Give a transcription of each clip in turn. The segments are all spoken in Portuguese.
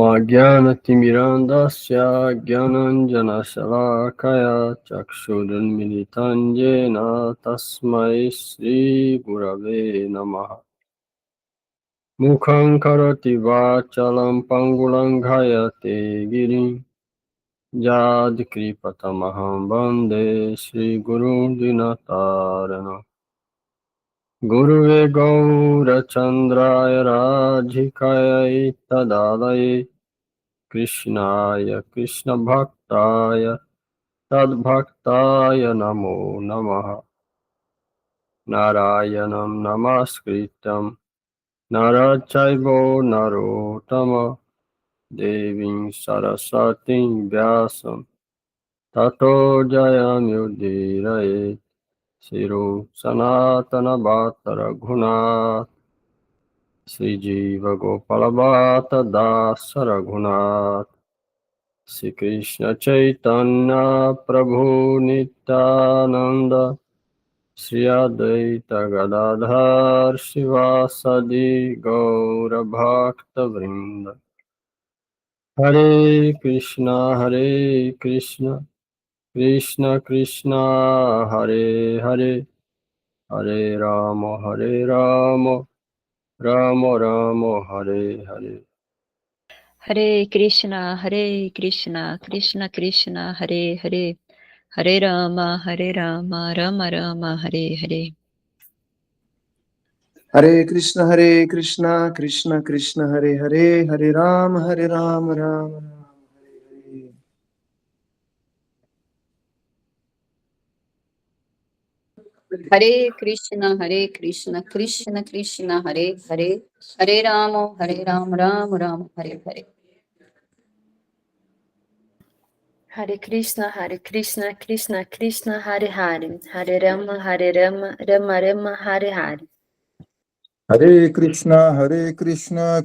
Ajnana-timirandasya Gyananjana-shalakaya Chakshurunmilitan Yena Tasmai Shri Gurave Namaha. Mukham karoti vachalam pangulam ghayate girim Yad kripatamaham bande Shri Guru Dinatarana. Guruve Gaura Chandraya Radhikaya Tadalaye Krishnaya Krishna Bhaktaya Tadbhaktaya Namo Namaha. Narayanam Namaskritam Narachaivo Narottama Devim Sarasatim Vyasam Tato Jayamudiraye Siru Sanatana Bhattara Gunat Sri Jiva Gopala Bhatta Dasa Raghunath Sri Krishna Chaitanya Prabhu Nityananda Sri Advaita Gadadhar Shivasadi Gaura Bhakta Vrinda. Hare Krishna Krishna Krishna Hare Hare Hare Rama Rama Rama Hare Hare. Hare Krishna, Krishna Krishna, Hare Hare, Hare Rama, Rama Rama, Hare Hare. Hare Krishna, Krishna Krishna, Hare Hare, Hare Rama, Rama Rama, Hare Hare. Hare Krishna, Krishna Krishna, Hare Hare, Hare Rama, Rama Rama, Hare Hare. Hare Krishna, Krishna Krishna, Hare Hare, Hare Rama, Rama Rama, Hare Hare. Hare Krishna,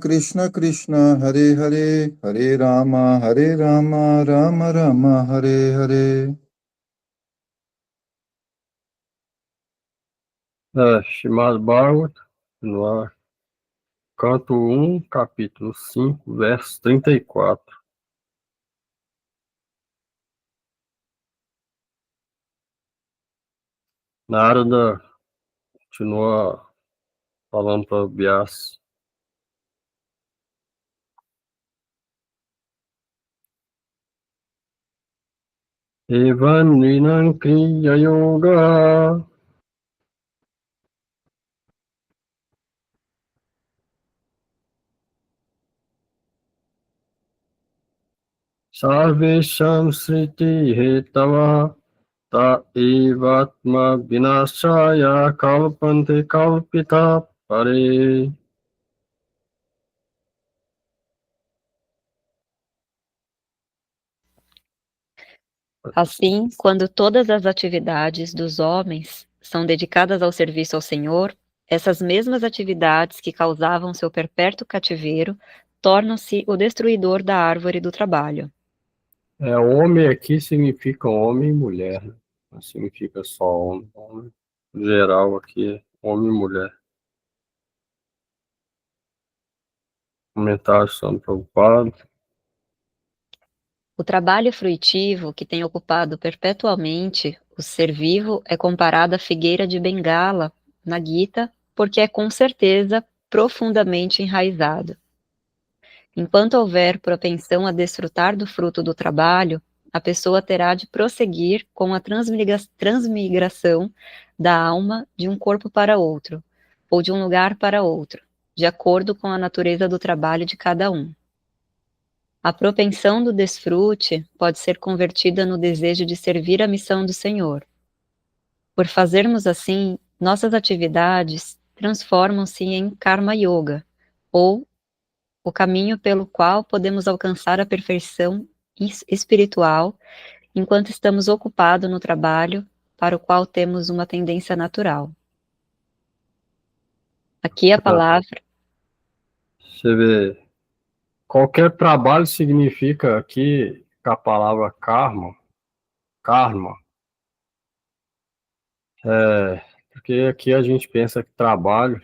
Krishna Krishna, Hare Hare, Hare Rama, Rama Rama, Hare Hare. Srimad Bhagavatam, no ar, canto 1, capítulo 5, verso 34. Narada continua falando para o Vyasa. Evan Vinam Kriya Yoga Sarvesham Sriti Hetava Ta Evatma Vinashaya Kalpante Kalpita Pare. Assim, quando todas as atividades dos homens são dedicadas ao serviço ao Senhor, essas mesmas atividades que causavam seu perpétuo cativeiro tornam-se o destruidor da árvore do trabalho. Homem aqui significa homem e mulher, né? Não significa só homem. Homem geral aqui é homem e mulher. Comentário sobre Prabhupada. O trabalho fruitivo que tem ocupado perpetualmente o ser vivo é comparado à figueira de Bengala, na Gita, porque é com certeza profundamente enraizado. Enquanto houver propensão a desfrutar do fruto do trabalho, a pessoa terá de prosseguir com a transmigração da alma de um corpo para outro, ou de um lugar para outro, de acordo com a natureza do trabalho de cada um. A propensão do desfrute pode ser convertida no desejo de servir a missão do Senhor. Por fazermos assim, nossas atividades transformam-se em Karma Yoga, ou o caminho pelo qual podemos alcançar a perfeição espiritual enquanto estamos ocupados no trabalho para o qual temos uma tendência natural. Aqui a palavra... Você vê, qualquer trabalho significa aqui a palavra karma, porque aqui a gente pensa que trabalho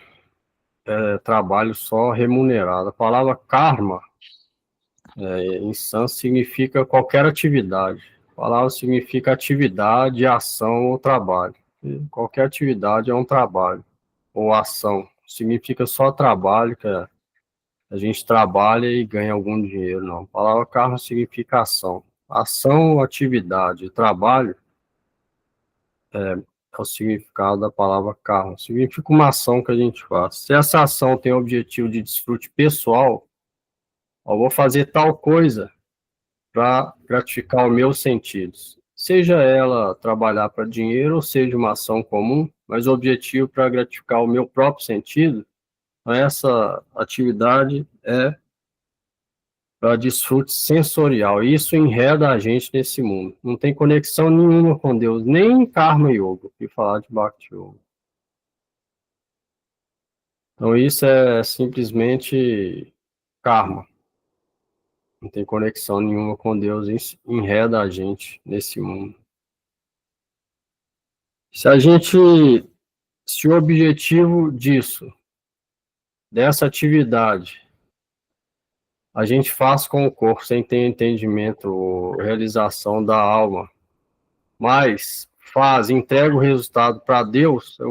é trabalho só remunerado. A palavra karma Insan significa qualquer atividade. A palavra significa atividade, ação ou trabalho. E qualquer atividade é um trabalho ou ação. Significa só trabalho, que a gente trabalha e ganha algum dinheiro, não. A palavra karma significa ação. Ação, atividade, trabalho é o significado da palavra karma. Significa uma ação que a gente faz. Se essa ação tem o objetivo de desfrute pessoal, eu vou fazer tal coisa para gratificar os meus sentidos. Seja ela trabalhar para dinheiro ou seja uma ação comum, mas o objetivo para gratificar o meu próprio sentido, essa atividade é para desfrute sensorial. Isso enreda a gente nesse mundo. Não tem conexão nenhuma com Deus, nem em Karma Yoga, que falar de Bhakti Yoga. Então isso é simplesmente karma. Não tem conexão nenhuma com Deus, isso enreda a gente nesse mundo. Se o objetivo dessa atividade, a gente faz com o corpo, sem ter entendimento ou realização da alma, mas entrega o resultado para Deus, eu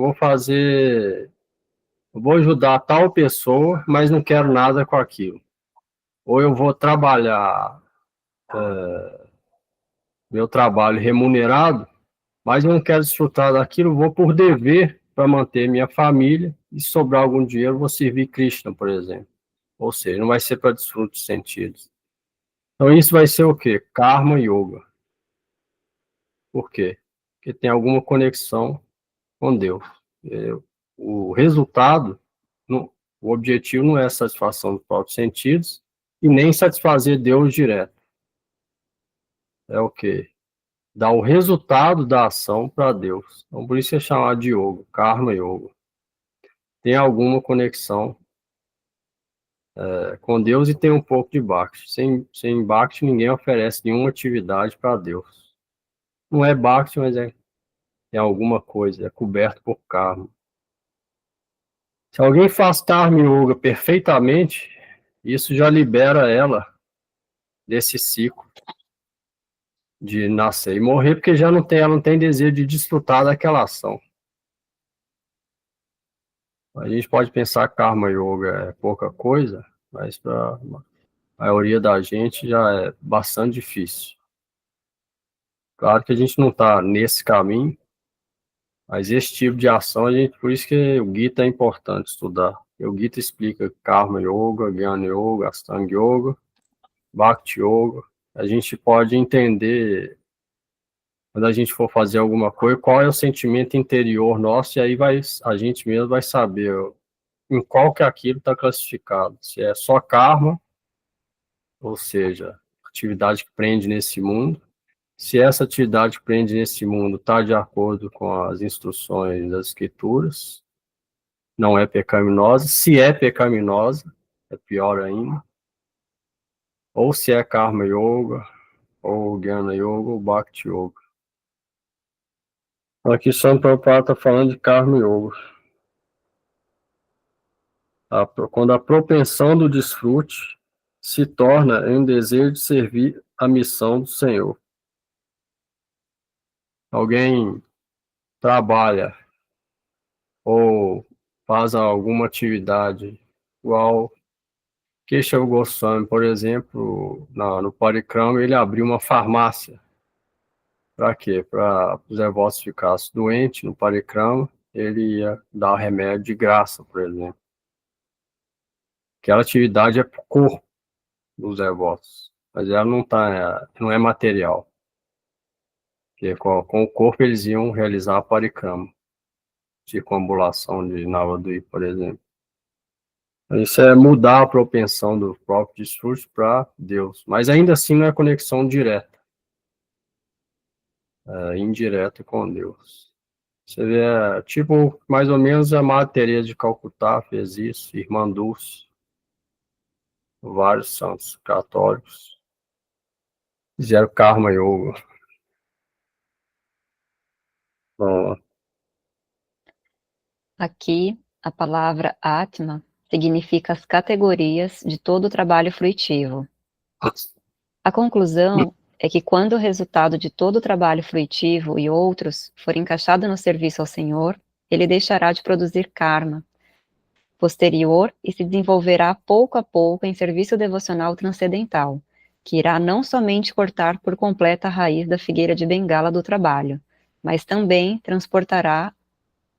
vou ajudar tal pessoa, mas não quero nada com aquilo. Ou eu vou trabalhar meu trabalho remunerado, mas eu não quero desfrutar daquilo, vou por dever para manter minha família, e sobrar algum dinheiro, vou servir Krishna, por exemplo. Ou seja, não vai ser para desfrute de sentidos. Então isso vai ser o quê? Karma Yoga. Por quê? Porque tem alguma conexão com Deus. O resultado, o objetivo não é a satisfação dos próprios sentidos e nem satisfazer Deus direto. É o quê? Dar o resultado da ação para Deus. Então, por isso é chamado de yoga, Karma Yoga. Tem alguma conexão com Deus e tem um pouco de Bhakti. Sem Bhakti, ninguém oferece nenhuma atividade para Deus. Não é Bhakti, mas é alguma coisa, é coberto por karma. Se alguém faz Karma Yoga perfeitamente, isso já libera ela desse ciclo de nascer e morrer, porque ela não tem desejo de desfrutar daquela ação. A gente pode pensar que Karma Yoga é pouca coisa, mas para a maioria da gente já é bastante difícil. Claro que a gente não está nesse caminho, mas esse tipo de ação, por isso que o Gita é importante estudar. O Gita explica Karma Yoga, Jnana Yoga, Astanga Yoga, Bhakti Yoga. A gente pode entender, quando a gente for fazer alguma coisa, qual é o sentimento interior nosso, e aí a gente mesmo vai saber em qual que aquilo está classificado. Se é só karma, ou seja, atividade que prende nesse mundo. Se essa atividade que prende nesse mundo está de acordo com as instruções das escrituras, não é pecaminosa. Se é pecaminosa, é pior ainda. Ou se é Karma Yoga, ou Jnana Yoga, ou Bhakti Yoga. Aqui São Prabhupada está falando de Karma Yoga. Quando a propensão do desfrute se torna em desejo de servir a missão do Senhor. Alguém trabalha ou faz alguma atividade igual Keshav Goswami, por exemplo, no Parikrama, ele abriu uma farmácia. Para quê? Para os devotos ficassem doentes no Parikrama, ele ia dar remédio de graça, por exemplo. Aquela atividade é para o corpo dos devotos, mas ela não é material. Porque com o corpo eles iam realizar a Parikrama, circunambulação de Navadvip, por exemplo. Isso é mudar a propensão do próprio desfrute para Deus. Mas ainda assim não é conexão direta. É indireta com Deus. Você vê, tipo, mais ou menos a Madre Teresa de Calcutá fez isso, Irmã Dulce, vários santos católicos fizeram Karma Yoga. Bom, Aqui, a palavra Atma significa as categorias de todo o trabalho fruitivo. A conclusão é que quando o resultado de todo o trabalho fruitivo e outros for encaixado no serviço ao Senhor, ele deixará de produzir karma posterior e se desenvolverá pouco a pouco em serviço devocional transcendental, que irá não somente cortar por completa a raiz da figueira de bengala do trabalho, mas também transportará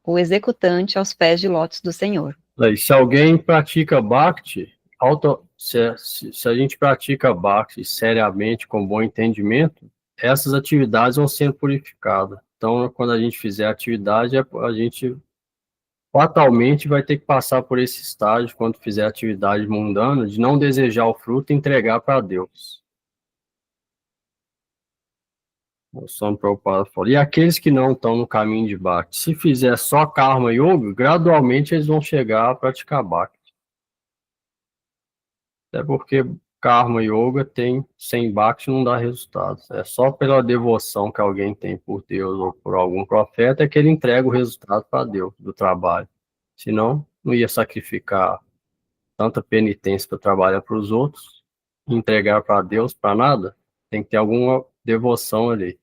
o executante aos pés de lótus do Senhor. E se alguém pratica Bhakti, se a gente pratica Bhakti seriamente, com bom entendimento, essas atividades vão sendo purificadas. Então, quando a gente fizer a atividade, a gente fatalmente vai ter que passar por esse estágio, quando fizer atividade mundana, de não desejar o fruto e entregar para Deus. O Swami Prabhupada falou. E aqueles que não estão no caminho de Bhakti, se fizer só Karma Yoga, gradualmente eles vão chegar a praticar Bhakti. Até porque Karma Yoga sem Bhakti não dá resultados. É só pela devoção que alguém tem por Deus ou por algum profeta que ele entrega o resultado para Deus do trabalho. Senão, não ia sacrificar tanta penitência para trabalhar para os outros, entregar para Deus para nada. Tem que ter alguma devoção ali.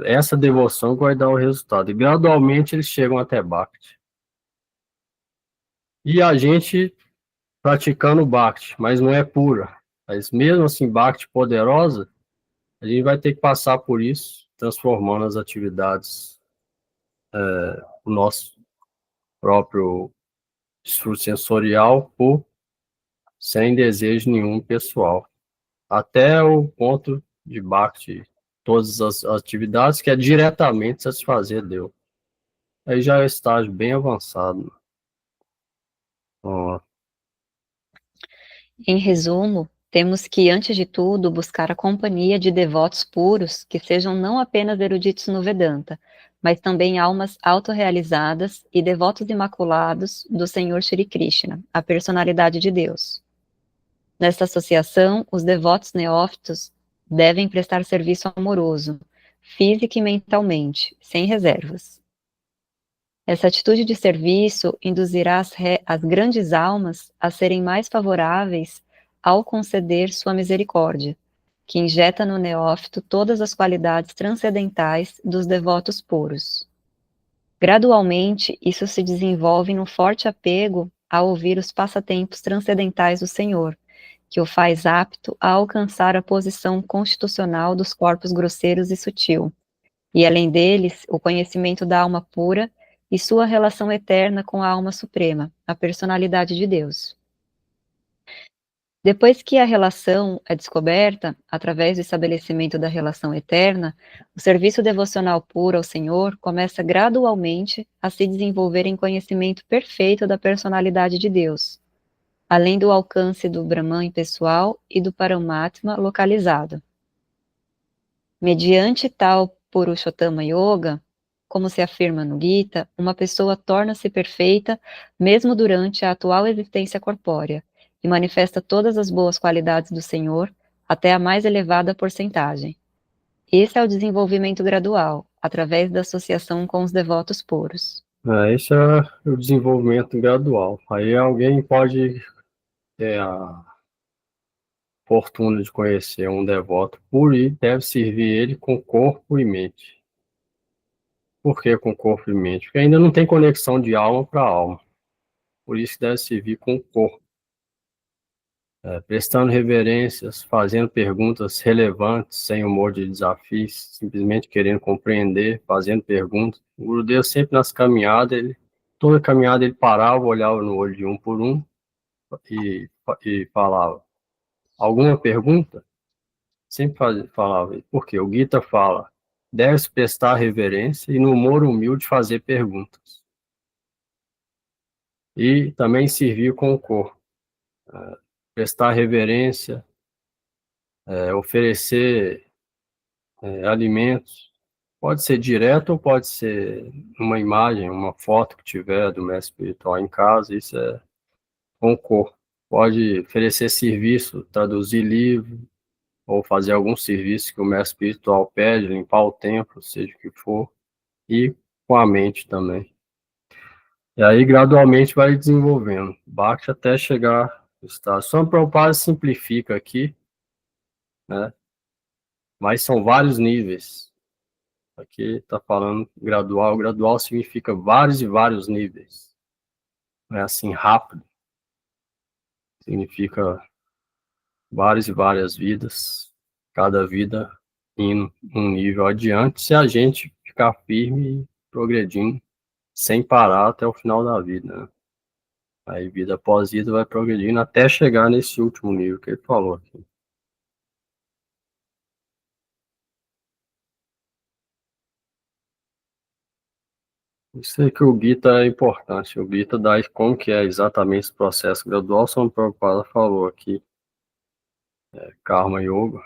Essa devoção que vai dar o resultado. E gradualmente eles chegam até Bhakti. E a gente praticando Bhakti, mas não é pura. Mas mesmo assim, Bhakti poderosa, a gente vai ter que passar por isso, transformando as atividades, o nosso próprio desfrute sensorial sem desejo nenhum pessoal. Até o ponto de Bhakti, todas as atividades, que é diretamente satisfazer Deus. Aí já é um estágio bem avançado. Em resumo, temos que, antes de tudo, buscar a companhia de devotos puros que sejam não apenas eruditos no Vedanta, mas também almas autorrealizadas e devotos imaculados do Senhor Shri Krishna, a personalidade de Deus. Nesta associação, os devotos neófitos devem prestar serviço amoroso, física e mentalmente, sem reservas. Essa atitude de serviço induzirá as grandes almas a serem mais favoráveis ao conceder sua misericórdia, que injeta no neófito todas as qualidades transcendentais dos devotos puros. Gradualmente, isso se desenvolve num forte apego a ouvir os passatempos transcendentais do Senhor, que o faz apto a alcançar a posição constitucional dos corpos grosseiros e sutil, e além deles, o conhecimento da alma pura e sua relação eterna com a alma suprema, a personalidade de Deus. Depois que a relação é descoberta, através do estabelecimento da relação eterna, o serviço devocional puro ao Senhor começa gradualmente a se desenvolver em conhecimento perfeito da personalidade de Deus, além do alcance do Brahman impessoal e do Paramatma localizado. Mediante tal Purushottama Yoga, como se afirma no Gita, uma pessoa torna-se perfeita mesmo durante a atual existência corpórea e manifesta todas as boas qualidades do Senhor até a mais elevada porcentagem. Esse é o desenvolvimento gradual, através da associação com os devotos puros. Esse é o desenvolvimento gradual. Aí alguém pode ter a fortuna de conhecer um devoto puro e deve servir ele com corpo e mente. Por que com corpo e mente? Porque ainda não tem conexão de alma para alma. Por isso que deve servir com o corpo. Prestando reverências, fazendo perguntas relevantes, sem humor de desafios, simplesmente querendo compreender, fazendo perguntas. O Gurudev sempre nas caminhadas, toda caminhada ele parava, olhava no olho de um por um e falava: alguma pergunta? Sempre falava. Por quê? O Gita fala: deve-se prestar reverência e no humor humilde fazer perguntas. E também servir com o corpo. Prestar reverência, oferecer alimentos, pode ser direto ou pode ser uma imagem, uma foto que tiver do mestre espiritual em casa, isso é com o corpo. Pode oferecer serviço, traduzir livro, ou fazer algum serviço que o mestre espiritual pede, limpar o templo, seja o que for, e com a mente também. E aí, gradualmente, vai desenvolvendo, Bhakti até chegar Está. Só Prabhupada simplifica aqui, né? Mas são vários níveis. Aqui está falando gradual. Gradual significa vários e vários níveis. Não é assim rápido. Significa várias e várias vidas. Cada vida indo um nível adiante, se a gente ficar firme e progredindo sem parar até o final da vida, né? Aí vida após vida vai progredindo até chegar nesse último nível que ele falou aqui. Isso aí que o Gita é importante. O Gita dá como que é exatamente esse processo gradual. São Prabhupada falou aqui, Karma Yoga.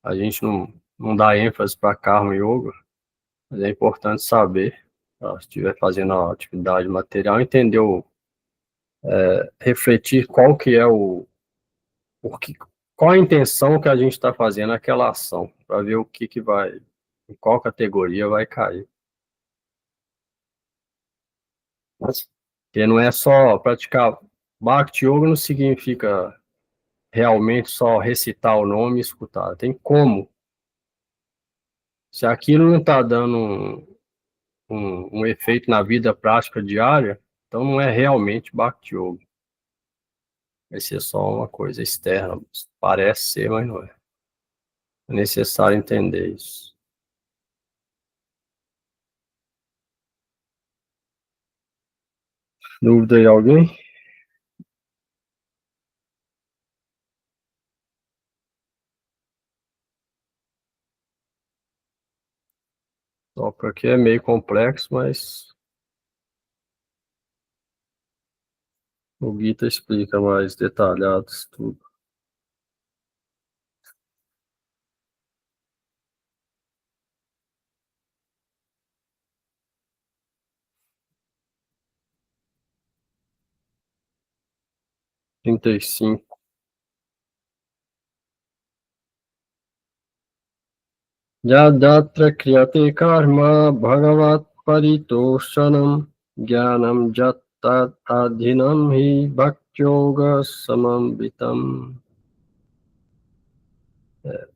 A gente não dá ênfase para Karma Yoga, mas é importante saber, se estiver fazendo a atividade material, entender, refletir qual que é qual a intenção que a gente está fazendo naquela ação, para ver o que vai, em qual categoria vai cair. Porque não é só praticar Bhakti Yoga, não significa realmente só recitar o nome e escutar. Tem como. Se aquilo não está dando um efeito na vida prática diária, então não é realmente Bhakti Yoga. Vai ser só uma coisa externa. Parece ser, mas não é. É necessário entender isso. Dúvida de alguém? Só porque é meio complexo, mas o Gita explica mais detalhados tudo. Trinta e cinco. Yadatra kriyate karma bhagavat paritoshanam jnanam jatta adhinam hi bhaktyoga samambitam.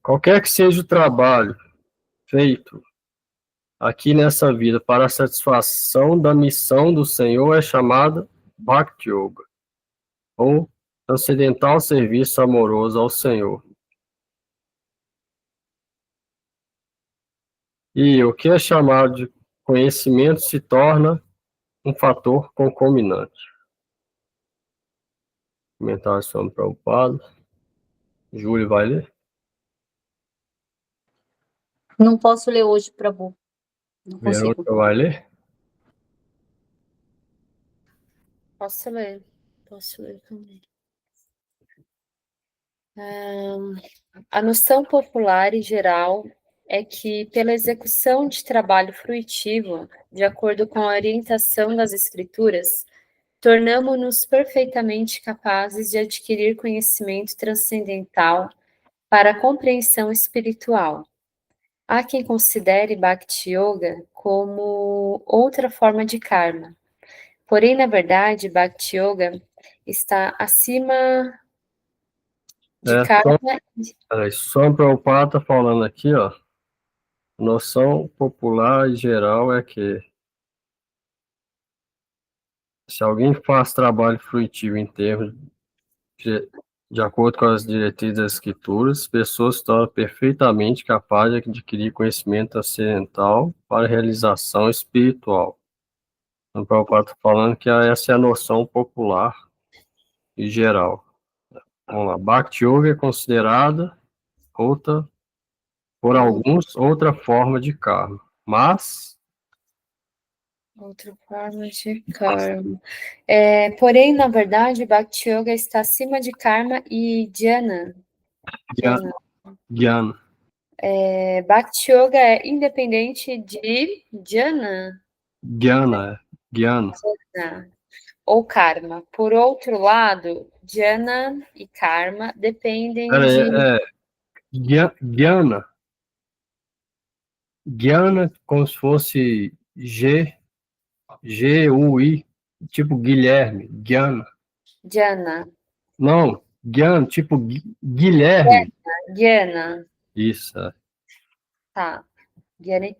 Qualquer que seja o trabalho feito aqui nessa vida para a satisfação da missão do Senhor é chamada Bhakti Yoga, ou transcendental serviço amoroso ao Senhor. E o que é chamado de conhecimento se torna um fator concomitante. Comentário sobre Prabhupada. Júlio vai ler? Não posso ler hoje, Prabhu. Não consigo. Verônica vai ler? Posso ler também. A noção popular e geral é que, pela execução de trabalho fruitivo, de acordo com a orientação das Escrituras, tornamo-nos perfeitamente capazes de adquirir conhecimento transcendental para a compreensão espiritual. Há quem considere Bhakti Yoga como outra forma de karma. Porém, na verdade, Bhakti Yoga está acima de karma. Só Prabhupada está falando aqui, ó. Noção popular e geral é que se alguém faz trabalho fruitivo em termos de acordo com as diretrizes das escrituras, as pessoas se tornam perfeitamente capazes de adquirir conhecimento transcendental para a realização espiritual. Então, o Prabhupada está falando que essa é a noção popular e geral. Vamos lá. Bhakti Yoga é considerada por alguns, outra forma de karma. Mas... outra forma de karma. Porém, na verdade, Bhakti Yoga está acima de karma e jnana. Jnana. Bhakti Yoga é independente de jnana. Jnana. Ou karma. Por outro lado, jnana e karma dependem de... Jnana. Jnana, como se fosse G-U-I, tipo Guilherme, Jnana. Jnana. Não, Guiana, tipo Guilherme. Guiana. Isso, é. Tá. Guiana e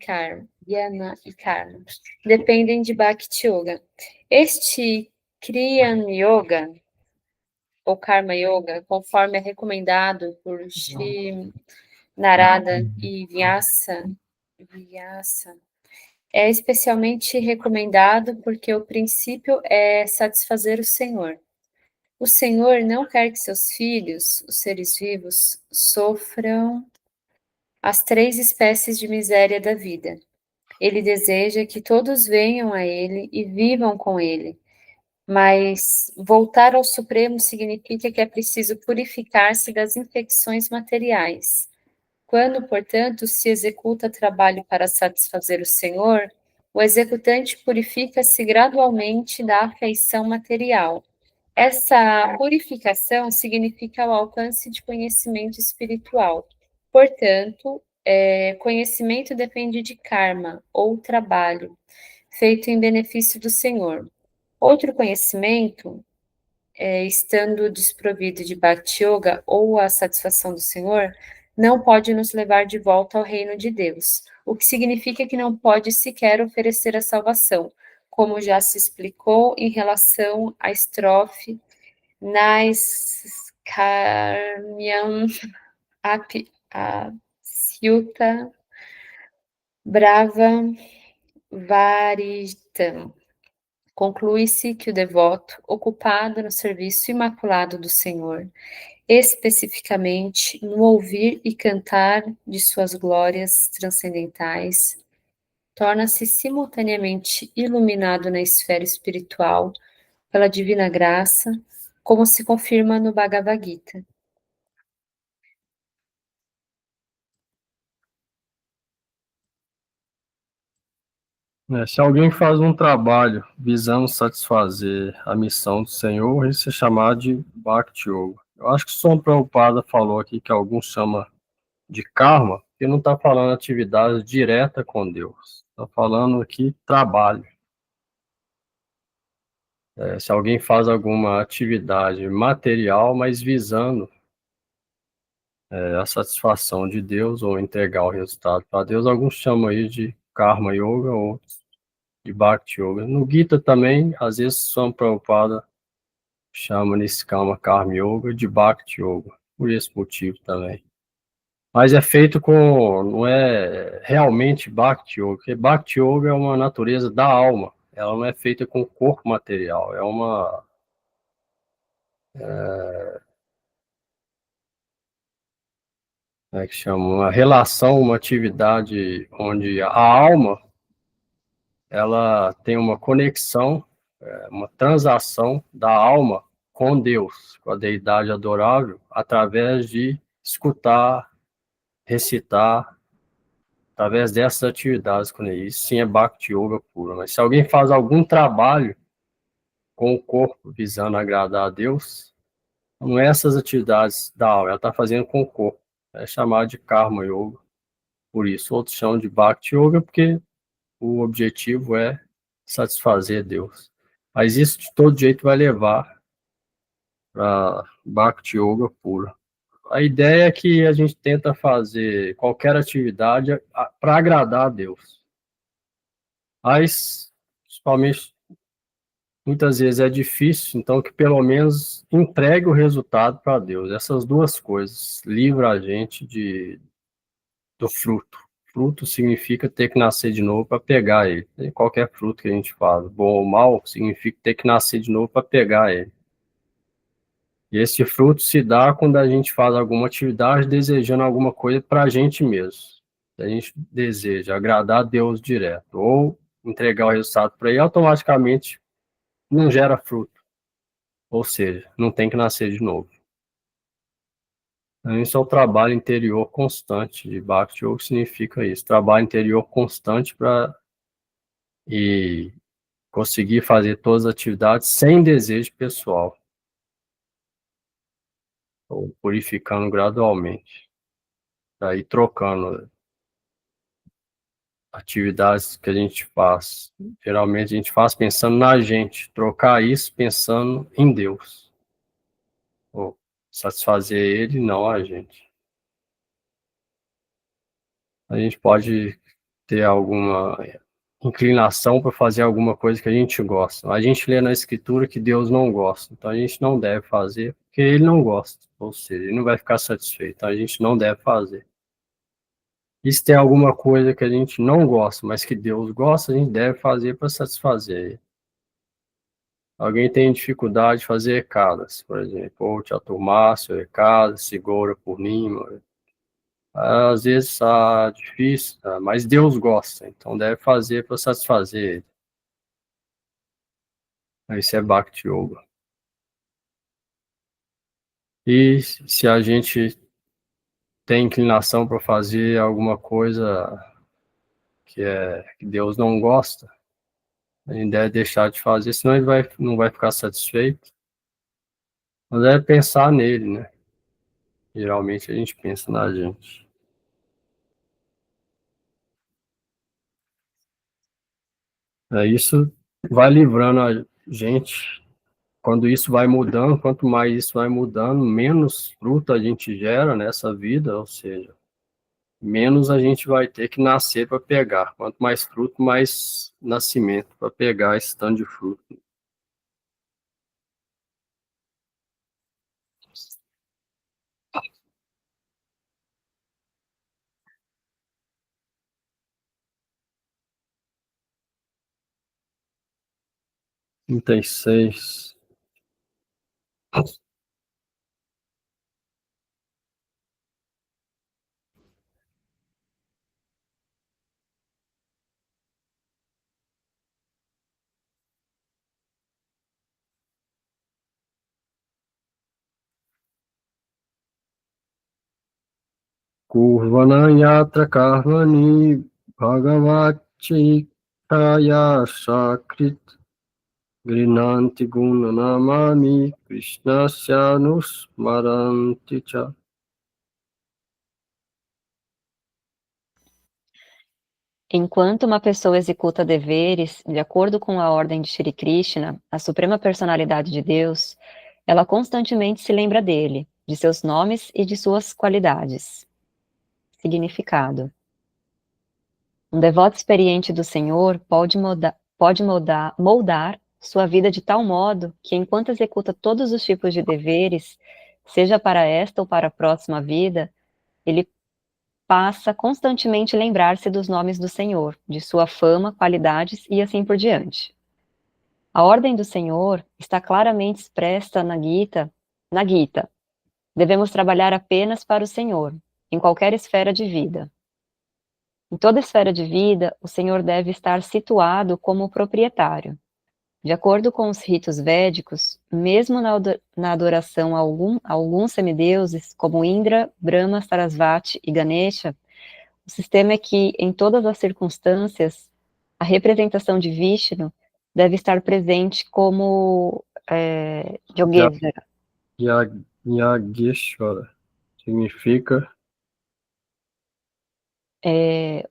Karma dependem de Bhakti Yoga. Este Kriyan Yoga, ou Karma Yoga, conforme é recomendado por Shri Narada e Vyasa, é especialmente recomendado porque o princípio é satisfazer o Senhor. O Senhor não quer que seus filhos, os seres vivos, sofram as 3 espécies de miséria da vida. Ele deseja que todos venham a Ele e vivam com Ele. Mas voltar ao Supremo significa que é preciso purificar-se das infecções materiais. Quando, portanto, se executa trabalho para satisfazer o Senhor, o executante purifica-se gradualmente da afeição material. Essa purificação significa o alcance de conhecimento espiritual. Portanto, conhecimento depende de karma, ou trabalho, feito em benefício do Senhor. Outro conhecimento, estando desprovido de Bhakti Yoga ou a satisfação do Senhor, não pode nos levar de volta ao reino de Deus, o que significa que não pode sequer oferecer a salvação, como já se explicou em relação à estrofe Naiskarmyam Asyuta Brava Varitam. Conclui-se que o devoto, ocupado no serviço imaculado do Senhor, especificamente no ouvir e cantar de suas glórias transcendentais, torna-se simultaneamente iluminado na esfera espiritual pela divina graça, como se confirma no Bhagavad Gita. Se alguém faz um trabalho visando satisfazer a missão do Senhor, isso é chamado de Bhakti Yoga. Eu acho que o Swami Prabhupada falou aqui que alguns chamam de karma, porque não está falando atividade direta com Deus. Está falando aqui trabalho. Se alguém faz alguma atividade material, mas visando a satisfação de Deus ou entregar o resultado para Deus, alguns chamam aí de Karma Yoga ou de Bhakti Yoga. No Gita também, às vezes, Swami Prabhupada chama nesse Karma Yoga de Bhakti Yoga, por esse motivo também. Mas é feito com, não é realmente Bhakti Yoga, porque Bhakti Yoga é uma natureza da alma, ela não é feita com corpo material, é uma... Como é que chama? Uma relação, uma atividade onde a alma ela tem uma conexão, uma transação da alma com Deus, com a deidade adorável, através de escutar, recitar, através dessas atividades com ele. Isso sim é Bhakti Yoga puro. Mas se alguém faz algum trabalho com o corpo visando agradar a Deus, não é essas atividades da alma, ela está fazendo com o corpo. É chamado de Karma Yoga. Por isso, outros chamam de Bhakti Yoga, porque o objetivo é satisfazer Deus. Mas isso de todo jeito vai levar para Bhakti Yoga pura. A ideia é que a gente tenta fazer qualquer atividade para agradar a Deus. Mas, principalmente, muitas vezes é difícil, então que pelo menos entregue o resultado para Deus. Essas duas coisas livra a gente do fruto. Fruto significa ter que nascer de novo para pegar ele. Qualquer fruto que a gente faz, bom ou mal, significa ter que nascer de novo para pegar ele. E esse fruto se dá quando a gente faz alguma atividade desejando alguma coisa para a gente mesmo. Se a gente deseja agradar a Deus direto ou entregar o resultado para ele, automaticamente não gera fruto. Ou seja, não tem que nascer de novo. Então, isso é o trabalho interior constante de Bhakti Yoga, significa isso. Trabalho interior constante para e conseguir fazer todas as atividades sem desejo pessoal, ou purificando gradualmente, aí trocando atividades que a gente faz. Geralmente a gente faz pensando na gente, trocar isso pensando em Deus. ou satisfazer ele, não a gente. A gente pode ter alguma inclinação para fazer alguma coisa que a gente gosta. A gente lê na escritura que Deus não gosta, então a gente não deve fazer porque ele não gosta, ou seja, ele não vai ficar satisfeito, então a gente não deve fazer. E se tem alguma coisa que a gente não gosta, mas que Deus gosta, a gente deve fazer para satisfazer ele. Alguém tem dificuldade de fazer ECADAS, por exemplo, ou Teatro Márcio, ECADAS, Segura por Nima. Às vezes está difícil, mas Deus gosta, então deve fazer para satisfazer ele. Isso é Bhakti Yoga. E se a gente tem inclinação para fazer alguma coisa que Deus não gosta, a gente deve deixar de fazer, senão ele não vai ficar satisfeito. Mas deve pensar nele, né? Geralmente a gente pensa na gente. Isso vai livrando a gente. Quando isso vai mudando, quanto mais isso vai mudando, menos fruto a gente gera nessa vida, ou seja, menos a gente vai ter que nascer para pegar. Quanto mais fruto, mais nascimento para pegar esse tanto de fruto. Não tem 6. Kurvana yatra karmani bhagavati kaya sakrit grinanti gunanamani krishnasya nusmaranti cha. Enquanto uma pessoa executa deveres de acordo com a ordem de Shri Krishna, a suprema personalidade de Deus, ela constantemente se lembra dele, de seus nomes e de suas qualidades. Significado. Um devoto experiente do Senhor pode moldar sua vida de tal modo que, enquanto executa todos os tipos de deveres, seja para esta ou para a próxima vida, ele passa constantemente a lembrar-se dos nomes do Senhor, de sua fama, qualidades e assim por diante. A ordem do Senhor está claramente expressa na Gita. Devemos trabalhar apenas para o Senhor, em qualquer esfera de vida. Em toda esfera de vida, o Senhor deve estar situado como proprietário. De acordo com os ritos védicos, mesmo na adoração a alguns semideuses, como Indra, Brahma, Sarasvati e Ganesha, o sistema é que, em todas as circunstâncias, a representação de Vishnu deve estar presente como Yogeshvara. Yageshvara significa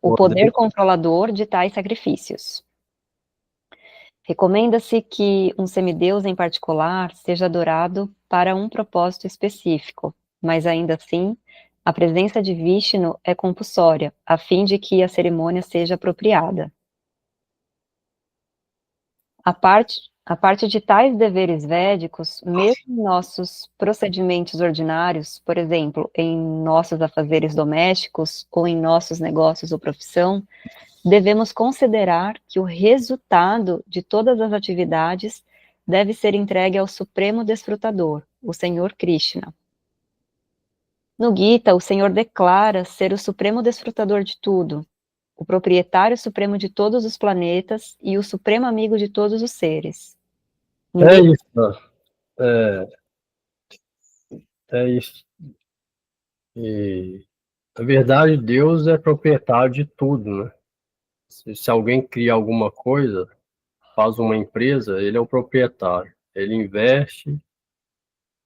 O poder controlador de tais sacrifícios. Recomenda-se que um semideus em particular seja adorado para um propósito específico, mas ainda assim, a presença de Vishnu é compulsória, a fim de que a cerimônia seja apropriada. A parte de tais deveres védicos, mesmo em nossos procedimentos ordinários, por exemplo, em nossos afazeres domésticos ou em nossos negócios ou profissão, devemos considerar que o resultado de todas as atividades deve ser entregue ao Supremo Desfrutador, o Senhor Krishna. No Gita, o Senhor declara ser o Supremo Desfrutador de tudo, o proprietário supremo de todos os planetas e o supremo amigo de todos os seres. É isso. E, na verdade, Deus é proprietário de tudo, né? Se alguém cria alguma coisa, faz uma empresa, ele é o proprietário. Ele investe,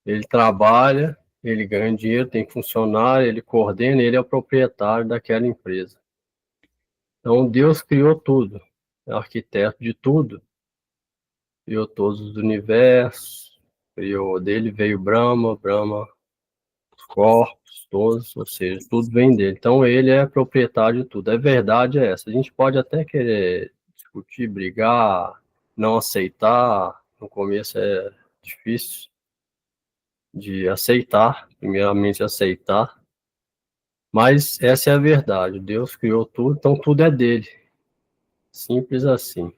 ele trabalha, ele ganha dinheiro, tem funcionário, ele coordena, ele é o proprietário daquela empresa. Então, Deus criou tudo, é arquiteto de tudo, criou todos os universos, criou, dele veio Brahma, os corpos todos, ou seja, tudo vem dele. Então ele é proprietário de tudo. A verdade é essa. A gente pode até querer discutir, brigar, não aceitar. No começo é difícil de aceitar, primeiramente aceitar. Mas essa é a verdade. Deus criou tudo, então tudo é dele. Simples assim.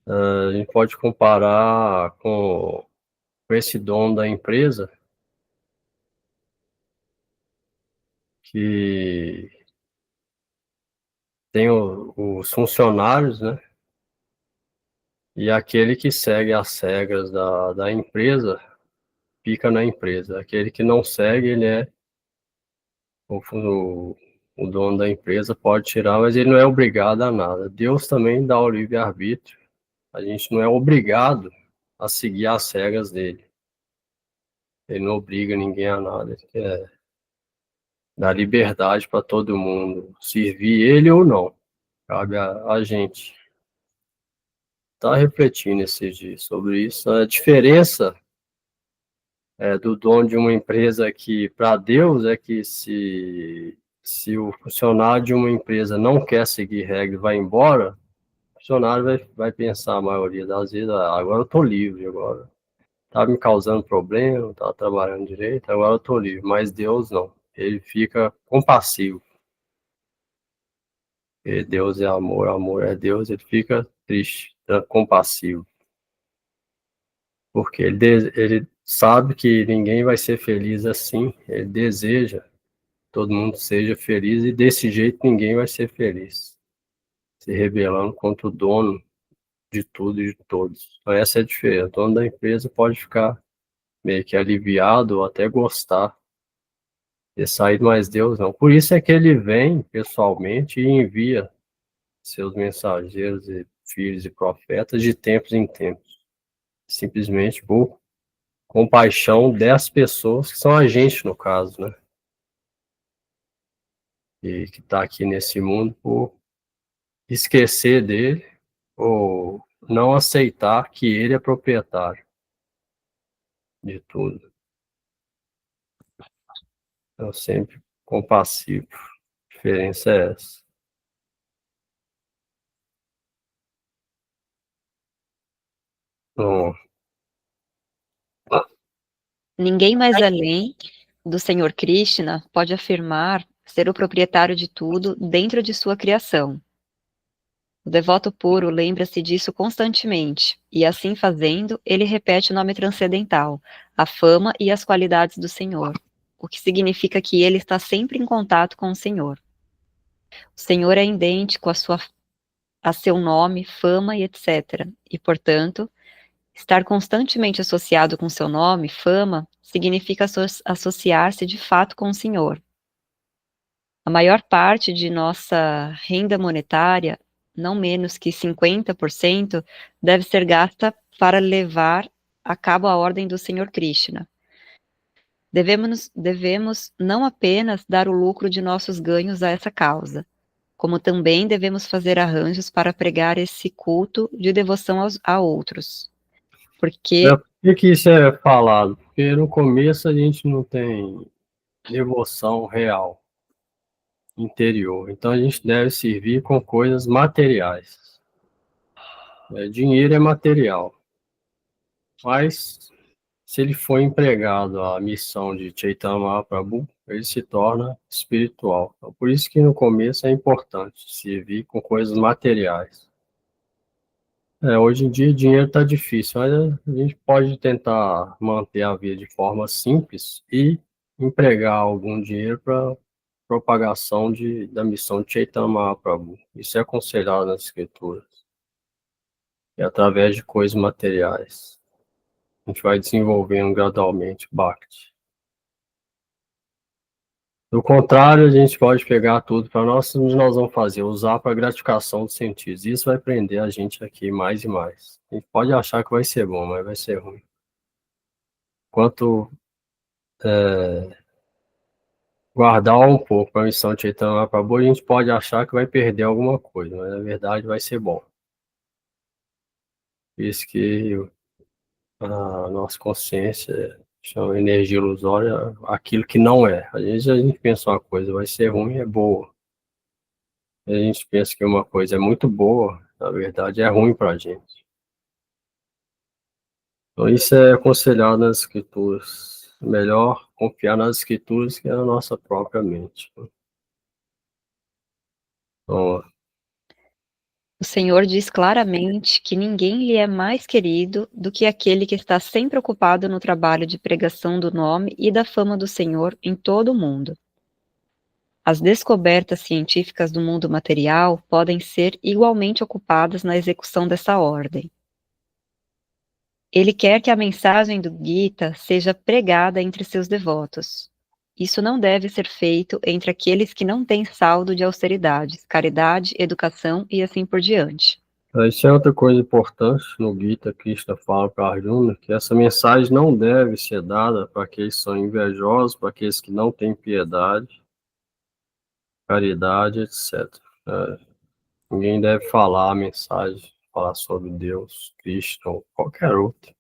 A gente pode comparar com esse dono da empresa que tem os funcionários, né? E aquele que segue as regras da empresa fica na empresa. Aquele que não segue, ele é o dono da empresa, pode tirar, mas ele não é obrigado a nada. Deus também dá o livre-arbítrio. A gente não é obrigado a seguir as regras dele. Ele não obriga ninguém a nada. Ele quer dar liberdade para todo mundo, servir ele ou não. Cabe a gente. Tá refletindo esses dias sobre isso. A diferença do dono de uma empresa que, para Deus, é que se o funcionário de uma empresa não quer seguir regra e vai embora, o funcionário vai pensar a maioria das vezes, agora eu estou livre, agora está me causando problema, está trabalhando direito, agora eu estou livre. Mas Deus não, ele fica compassivo. E Deus é amor, amor é Deus, ele fica triste, compassivo. Porque ele sabe que ninguém vai ser feliz assim, ele deseja que todo mundo seja feliz e desse jeito ninguém vai ser feliz, se rebelando contra o dono de tudo e de todos. Então essa é a diferença. O dono da empresa pode ficar meio que aliviado ou até gostar de sair, mas Deus não. Por isso é que ele vem pessoalmente e envia seus mensageiros e filhos e profetas de tempos em tempos, simplesmente por compaixão das pessoas que são a gente, no caso, né? E que está aqui nesse mundo por esquecer dele ou não aceitar que ele é proprietário de tudo. Então, sempre compassivo. A diferença é essa. Bom, Ninguém mais além do Senhor Krishna pode afirmar ser o proprietário de tudo dentro de sua criação. O devoto puro lembra-se disso constantemente, e assim fazendo, ele repete o nome transcendental, a fama e as qualidades do Senhor, o que significa que ele está sempre em contato com o Senhor. O Senhor é idêntico a seu nome, fama e etc. E, portanto, estar constantemente associado com seu nome, fama, significa associar-se de fato com o Senhor. A maior parte de nossa renda monetária, não menos que 50%, deve ser gasta para levar a cabo a ordem do Senhor Krishna. Devemos não apenas dar o lucro de nossos ganhos a essa causa, como também devemos fazer arranjos para pregar esse culto de devoção a outros. Porque... Por que isso é falado? Porque no começo a gente não tem devoção real, interior. Então a gente deve servir com coisas materiais. Dinheiro é material. Mas se ele for empregado à missão de Chaitanya Mahaprabhu, ele se torna espiritual. Então, por isso que no começo é importante servir com coisas materiais. Hoje em dia dinheiro está difícil, mas a gente pode tentar manter a vida de forma simples e empregar algum dinheiro para propagação da missão de Chaitanya Mahaprabhu. Isso é aconselhado nas escrituras. É através de coisas materiais. A gente vai desenvolvendo gradualmente Bhakti. Do contrário, a gente pode pegar tudo para nós, o que nós vamos fazer? Usar para gratificação dos sentidos. Isso vai prender a gente aqui mais e mais. A gente pode achar que vai ser bom, mas vai ser ruim. Quanto guardar um pouco para a missão de Chaitanya Mahaprabhu, a gente pode achar que vai perder alguma coisa, mas na verdade vai ser bom. Isso que a nossa consciência, chama energia ilusória, aquilo que não é. Às vezes a gente pensa uma coisa vai ser ruim, é boa. A gente pensa que uma coisa é muito boa, na verdade é ruim para a gente. Então isso é aconselhado nas escrituras. Melhor confiar nas escrituras que na nossa própria mente. Então, O Senhor diz claramente que ninguém lhe é mais querido do que aquele que está sempre ocupado no trabalho de pregação do nome e da fama do Senhor em todo o mundo. As descobertas científicas do mundo material podem ser igualmente ocupadas na execução dessa ordem. Ele quer que a mensagem do Gita seja pregada entre seus devotos. Isso não deve ser feito entre aqueles que não têm saldo de austeridades, caridade, educação e assim por diante. isso é outra coisa importante no Gita. Krishna fala para Arjuna que essa mensagem não deve ser dada para aqueles que são invejosos, para aqueles que não têm piedade, caridade, etc. Ninguém deve falar a mensagem, falar sobre Deus, Krishna ou qualquer outro.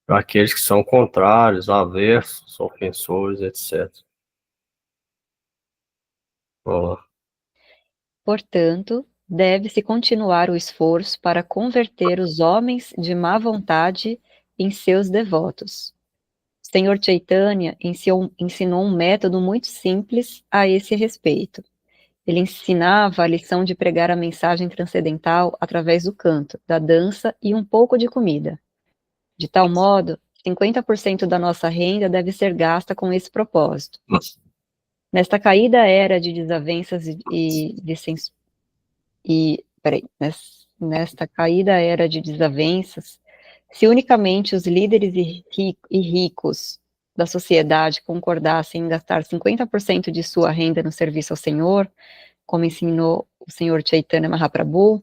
Para aqueles que são contrários, aversos, ofensores, etc. Bom, Portanto, deve-se continuar o esforço para converter os homens de má vontade em seus devotos. O Senhor Chaitanya ensinou um método muito simples a esse respeito. Ele ensinava a lição de pregar a mensagem transcendental através do canto, da dança e um pouco de comida. De tal modo, 50% da nossa renda deve ser gasta com esse propósito. Nesta caída era de desavenças nesta caída era de desavenças, se unicamente os líderes e ricos da sociedade concordassem em gastar 50% de sua renda no serviço ao Senhor, como ensinou o Senhor Chaitanya Mahaprabhu,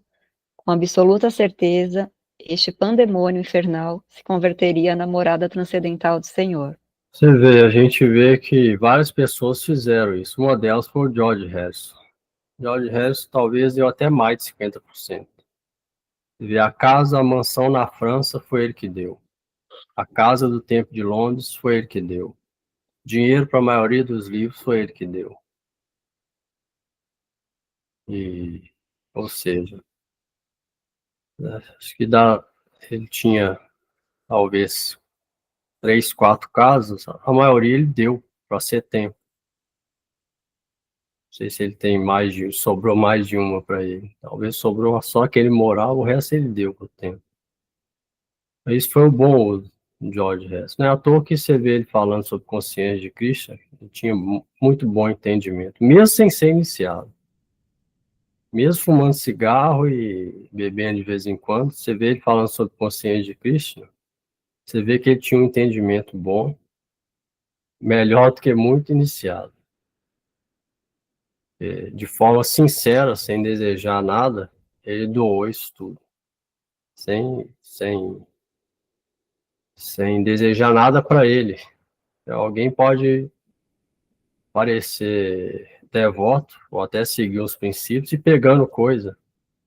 com absoluta certeza, este pandemônio infernal se converteria na morada transcendental do Senhor. você vê, a gente vê que várias pessoas fizeram isso. Uma delas foi o George Harrison. George Harrison talvez deu até mais de 50%. A casa, a mansão na França foi ele que deu. A casa do Templo de Londres foi ele que deu. Dinheiro para a maioria dos livros foi ele que deu. Ou seja, acho que ele tinha talvez 3, 4 casas, a maioria ele deu para ser templo. Não sei se ele tem sobrou mais de uma para ele. Talvez sobrou só que ele morava, o resto ele deu para o templo. Isso foi o bom do George Harrison. Não é à toa que você vê ele falando sobre consciência de Krishna, ele tinha muito bom entendimento, mesmo sem ser iniciado. Mesmo fumando cigarro e bebendo de vez em quando, você vê ele falando sobre consciência de Krishna, você vê que ele tinha um entendimento bom, melhor do que muito iniciado. De forma sincera, sem desejar nada, ele doou isso tudo. Sem desejar nada para ele. Alguém pode parecer devoto, ou até seguir os princípios, e pegando coisa,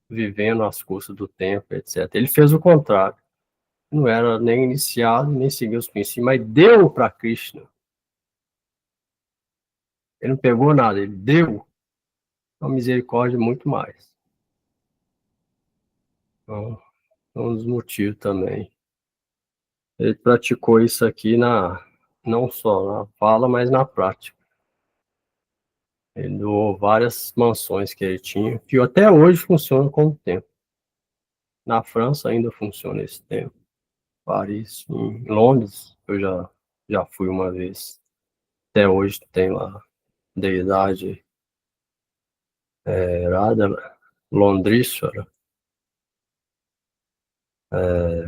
vivendo às custas do tempo, etc. Ele fez o contrário. Não era nem iniciado, nem seguiu os princípios, mas deu para Krishna. Ele não pegou nada, ele deu. Uma misericórdia muito mais. Então, é um dos motivos também. Ele praticou isso aqui não só na fala, mas na prática. Ele doou várias mansões que ele tinha, que até hoje funciona como templo. Na França ainda funciona esse templo. Paris, em Londres, eu já fui uma vez. Até hoje tem lá deidade Radha Londrishwara,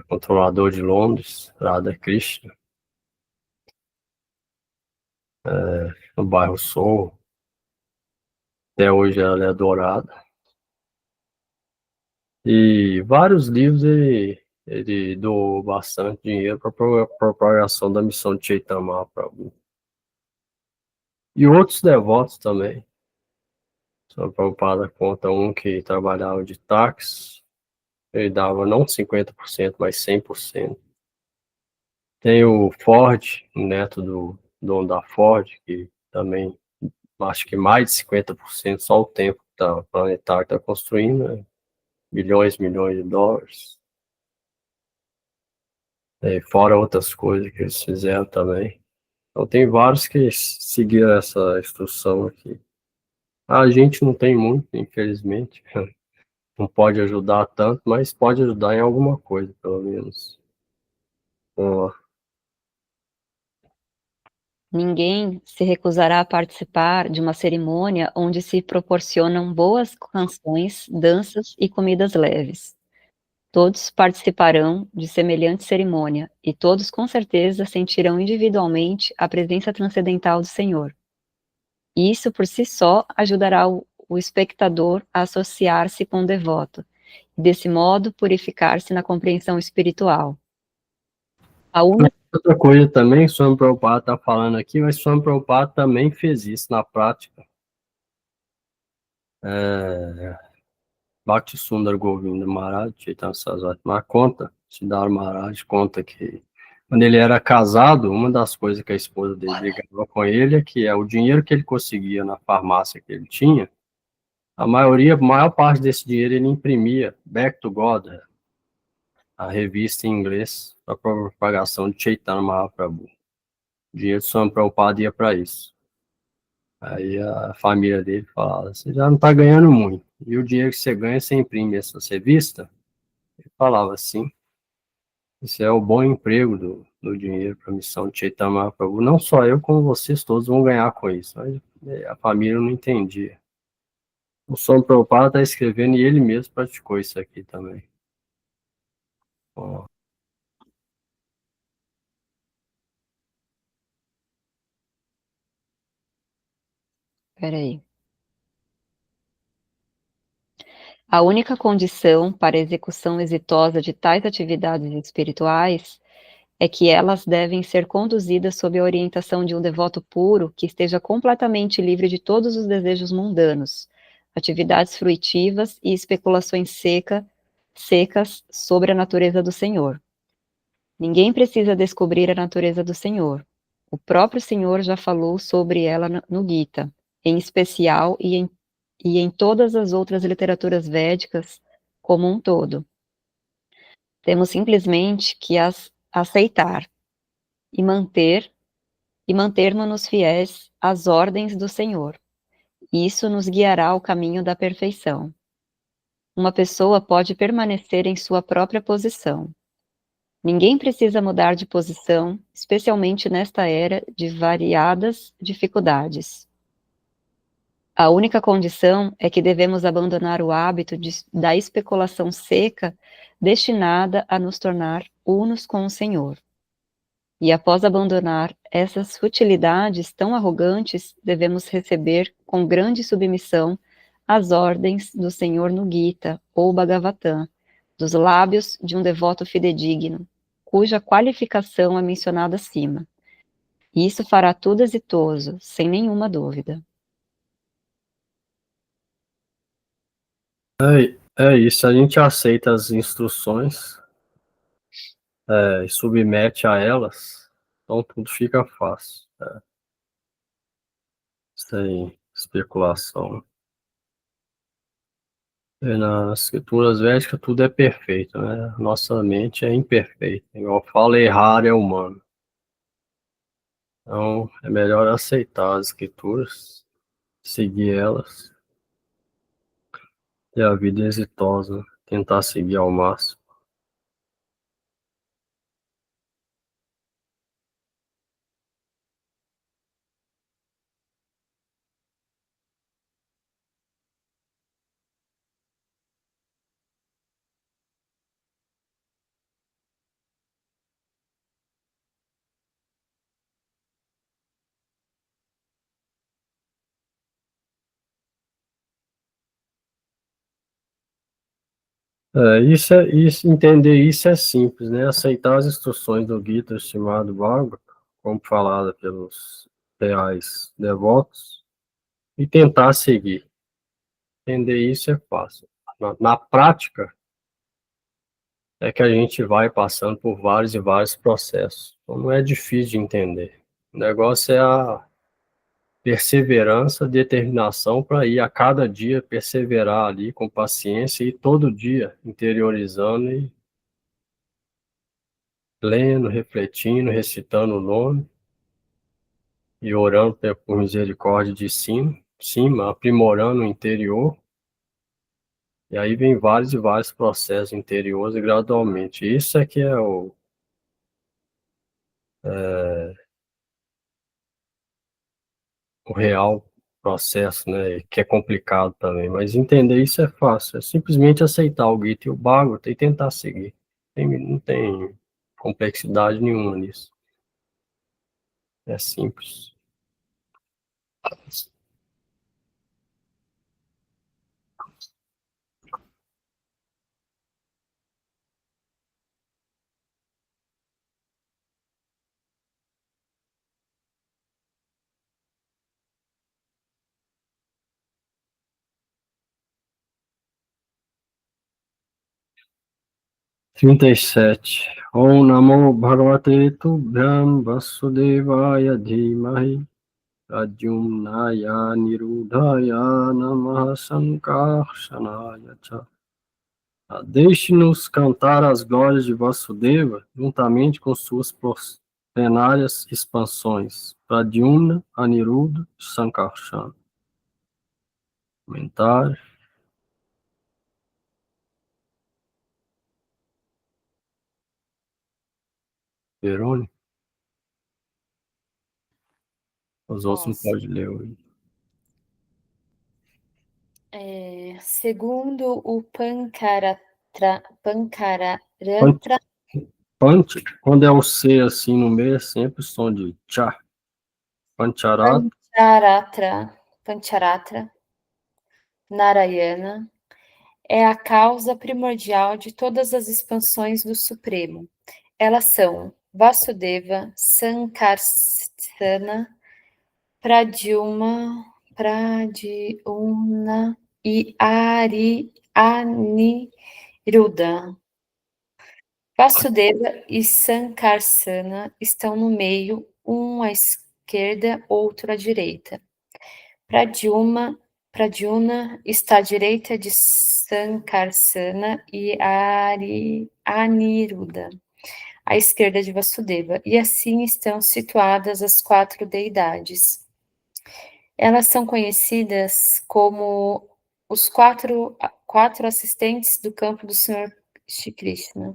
controlador de Londres, Radha Krishna, no bairro Soho. Até hoje ela é adorada. E vários livros ele doou bastante dinheiro para a propagação da missão de Chaitanya Mahaprabhu. E outros devotos também. Só Prabhupada conta um que trabalhava de táxi, ele dava não 50%, mas 100%. Tem o Ford, o neto do dono da Ford, que também, acho que mais de 50%, só o tempo planetário está construindo, né? Milhões de dólares. Fora outras coisas que eles fizeram também. Então tem vários que seguiram essa instrução aqui. A gente não tem muito, infelizmente. Não pode ajudar tanto, mas pode ajudar em alguma coisa, pelo menos. Ó, Ninguém se recusará a participar de uma cerimônia onde se proporcionam boas canções, danças e comidas leves. Todos participarão de semelhante cerimônia, e todos com certeza sentirão individualmente a presença transcendental do Senhor. Isso por si só ajudará o espectador a associar-se com o devoto, e desse modo purificar-se na compreensão espiritual. A única outra coisa também, Swami Prabhupada está falando aqui, mas Swami Prabhupada também fez isso na prática. Bhakti Sundar Govinda Maharaj, Chaitanya Saraswati Maharaj conta, Siddhar Maharaj conta que quando ele era casado, uma das coisas que a esposa dele brigava com ele é que o dinheiro que ele conseguia na farmácia que ele tinha, a maior parte desse dinheiro ele imprimia Back to God, a revista em inglês, para propagação de Chaitanya Mahaprabhu. O dinheiro do Swami Prabhupada ia para isso. Aí a família dele falava, você já não está ganhando muito, e o dinheiro que você ganha, você imprime essa revista? Ele falava assim, isso é o bom emprego do dinheiro para a missão de Chaitanya Mahaprabhu. Não só eu, como vocês todos vão ganhar com isso. Mas a família não entendia. O Swami Prabhupada está escrevendo e ele mesmo praticou isso aqui também. Ó, Peraí. A única condição para a execução exitosa de tais atividades espirituais é que elas devem ser conduzidas sob a orientação de um devoto puro que esteja completamente livre de todos os desejos mundanos, atividades fruitivas e especulações secas sobre a natureza do Senhor. Ninguém precisa descobrir a natureza do Senhor. O próprio Senhor já falou sobre ela no Gita, em especial e em todas as outras literaturas védicas como um todo. Temos simplesmente que as aceitar e mantermos-nos fiéis às ordens do Senhor. Isso nos guiará ao caminho da perfeição. Uma pessoa pode permanecer em sua própria posição. Ninguém precisa mudar de posição, especialmente nesta era de variadas dificuldades. A única condição é que devemos abandonar o hábito da especulação seca destinada a nos tornar unos com o Senhor. E após abandonar essas futilidades tão arrogantes, devemos receber com grande submissão as ordens do Senhor no Gita ou Bhagavatam, dos lábios de um devoto fidedigno, cuja qualificação é mencionada acima. E isso fará tudo exitoso, sem nenhuma dúvida. É isso, a gente aceita as instruções, e submete a elas, então tudo fica fácil. Sem especulação. Nas escrituras védicas tudo é perfeito, né? Nossa mente é imperfeita. Igual fala, errar é humano. Então, é melhor aceitar as escrituras, seguir elas, ter a vida exitosa, tentar seguir ao máximo. Entender isso é simples, né? Aceitar as instruções do Gita, estimado Bhagavad, como falada pelos reais devotos, e tentar seguir. Entender isso é fácil. Na prática, é que a gente vai passando por vários e vários processos. Então, não é difícil de entender. O negócio é a perseverança, determinação para ir a cada dia perseverar ali com paciência e todo dia interiorizando e lendo, refletindo, recitando o nome e orando por misericórdia de cima, aprimorando o interior. E aí vem vários e vários processos interiores gradualmente. Isso é que é o real processo, né? Que é complicado também. Mas entender isso é fácil. É simplesmente aceitar o Gita e o Bhagavata e tentar seguir. Não tem complexidade nenhuma nisso. É simples. Trinta e sete. Om Namo Bhagavate Tubhyam Vasudevaya Dhimahi Pradyumnaya Nirudhaya Namaha Sankarshanaya Cha. Deixe-nos cantar as glórias de Vasudeva, juntamente com suas plenárias expansões, Pradyumna, Aniruddha e Sankarsana. Comentário. Verônica. Os outros não podem ler hoje. Segundo o Pancaratra, Pancha, quando é o C assim no meio, é sempre o som de Cha. Pancharatra Narayana é a causa primordial de todas as expansões do Supremo. Elas são Vasudeva, Sankarsana, Pradyumna e Aniruddha. Vasudeva e Sankarsana estão no meio, um à esquerda, outro à direita. Pradyumna está à direita de Sankarsana e Aniruddha à esquerda de Vasudeva, e assim estão situadas as quatro deidades. Elas são conhecidas como os quatro assistentes do campo do Senhor Shri Krishna.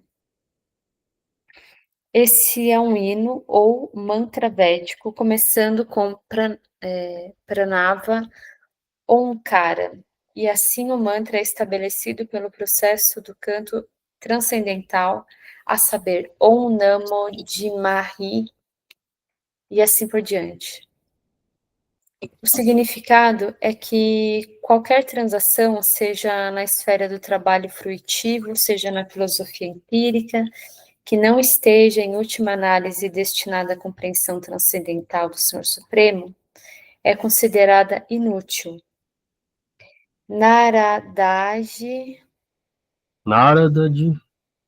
Esse é um hino ou mantra védico, começando com Pranava Omkara, e assim o mantra é estabelecido pelo processo do canto transcendental, a saber, Om Namo Dimahi, e assim por diante. O significado é que qualquer transação, seja na esfera do trabalho fruitivo, seja na filosofia empírica, que não esteja, em última análise, destinada à compreensão transcendental do Senhor Supremo, é considerada inútil.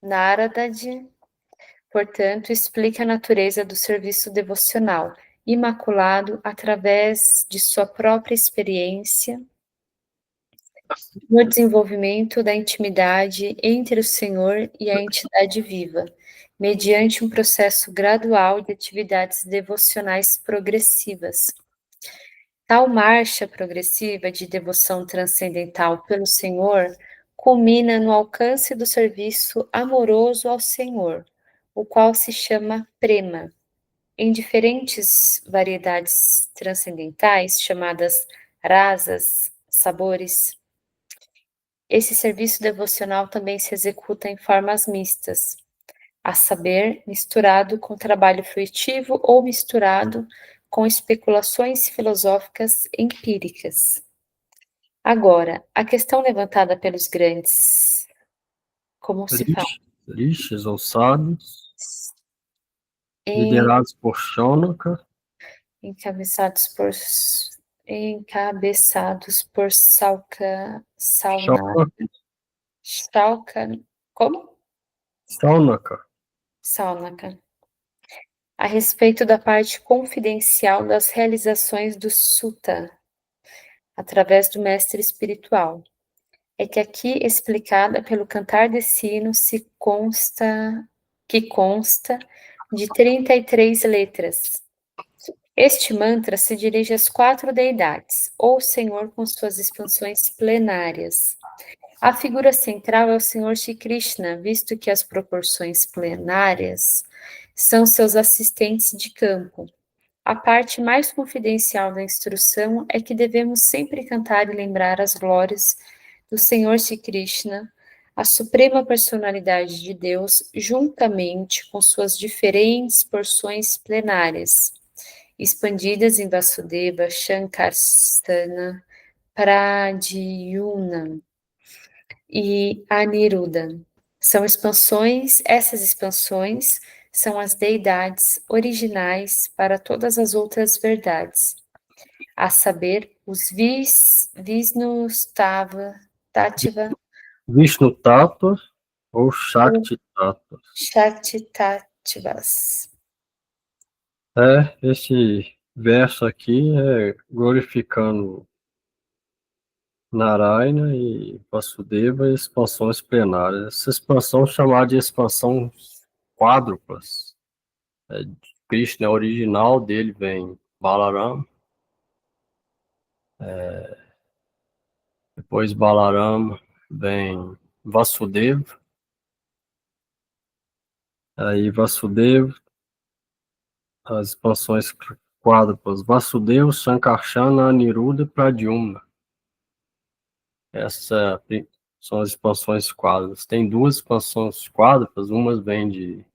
Narada, portanto, explica a natureza do serviço devocional, imaculado através de sua própria experiência no desenvolvimento da intimidade entre o Senhor e a entidade viva, mediante um processo gradual de atividades devocionais progressivas. Tal marcha progressiva de devoção transcendental pelo Senhor culmina no alcance do serviço amoroso ao Senhor, o qual se chama prema. Em diferentes variedades transcendentais, chamadas rasas, sabores, esse serviço devocional também se executa em formas mistas, a saber, misturado com trabalho fruitivo ou misturado com especulações filosóficas empíricas. Agora, a questão levantada pelos grandes, como se fala? Rishis ou sábios, liderados por Shonaka, encabeçados por Salka, como? Saunaka. Saunaka. A respeito da parte confidencial das realizações do Sutta, através do mestre espiritual. É que aqui explicada pelo Cantar de Sino que consta de 33 letras. Este mantra se dirige às 4 deidades, ou Senhor com suas expansões plenárias. A figura central é o Senhor Shri Krishna, visto que as proporções plenárias são seus assistentes de campo. A parte mais confidencial da instrução é que devemos sempre cantar e lembrar as glórias do Senhor Shri Krishna, a suprema personalidade de Deus, juntamente com suas diferentes porções plenárias, expandidas em Vasudeva, Shankarsana, Pradyumna e Aniruddha. Essas expansões são as deidades originais para todas as outras verdades, a saber, os Vishnu Tattva, Vishnu Tattva ou Shakti Tattva. Shakti Tattvas. Esse verso aqui é glorificando Narayana e Vasudeva e expansões plenárias. Essa expansão é chamada de expansão quádruplas. Krishna, o original dele vem Balaram, depois Balaram vem Vasudeva, aí Vasudeva, as expansões quádruplas, Vasudeva, Sankarsana, Aniruddha e Pradyumna. Essas são as expansões quádruplas. Tem 2 expansões quádruplas, umas vêm de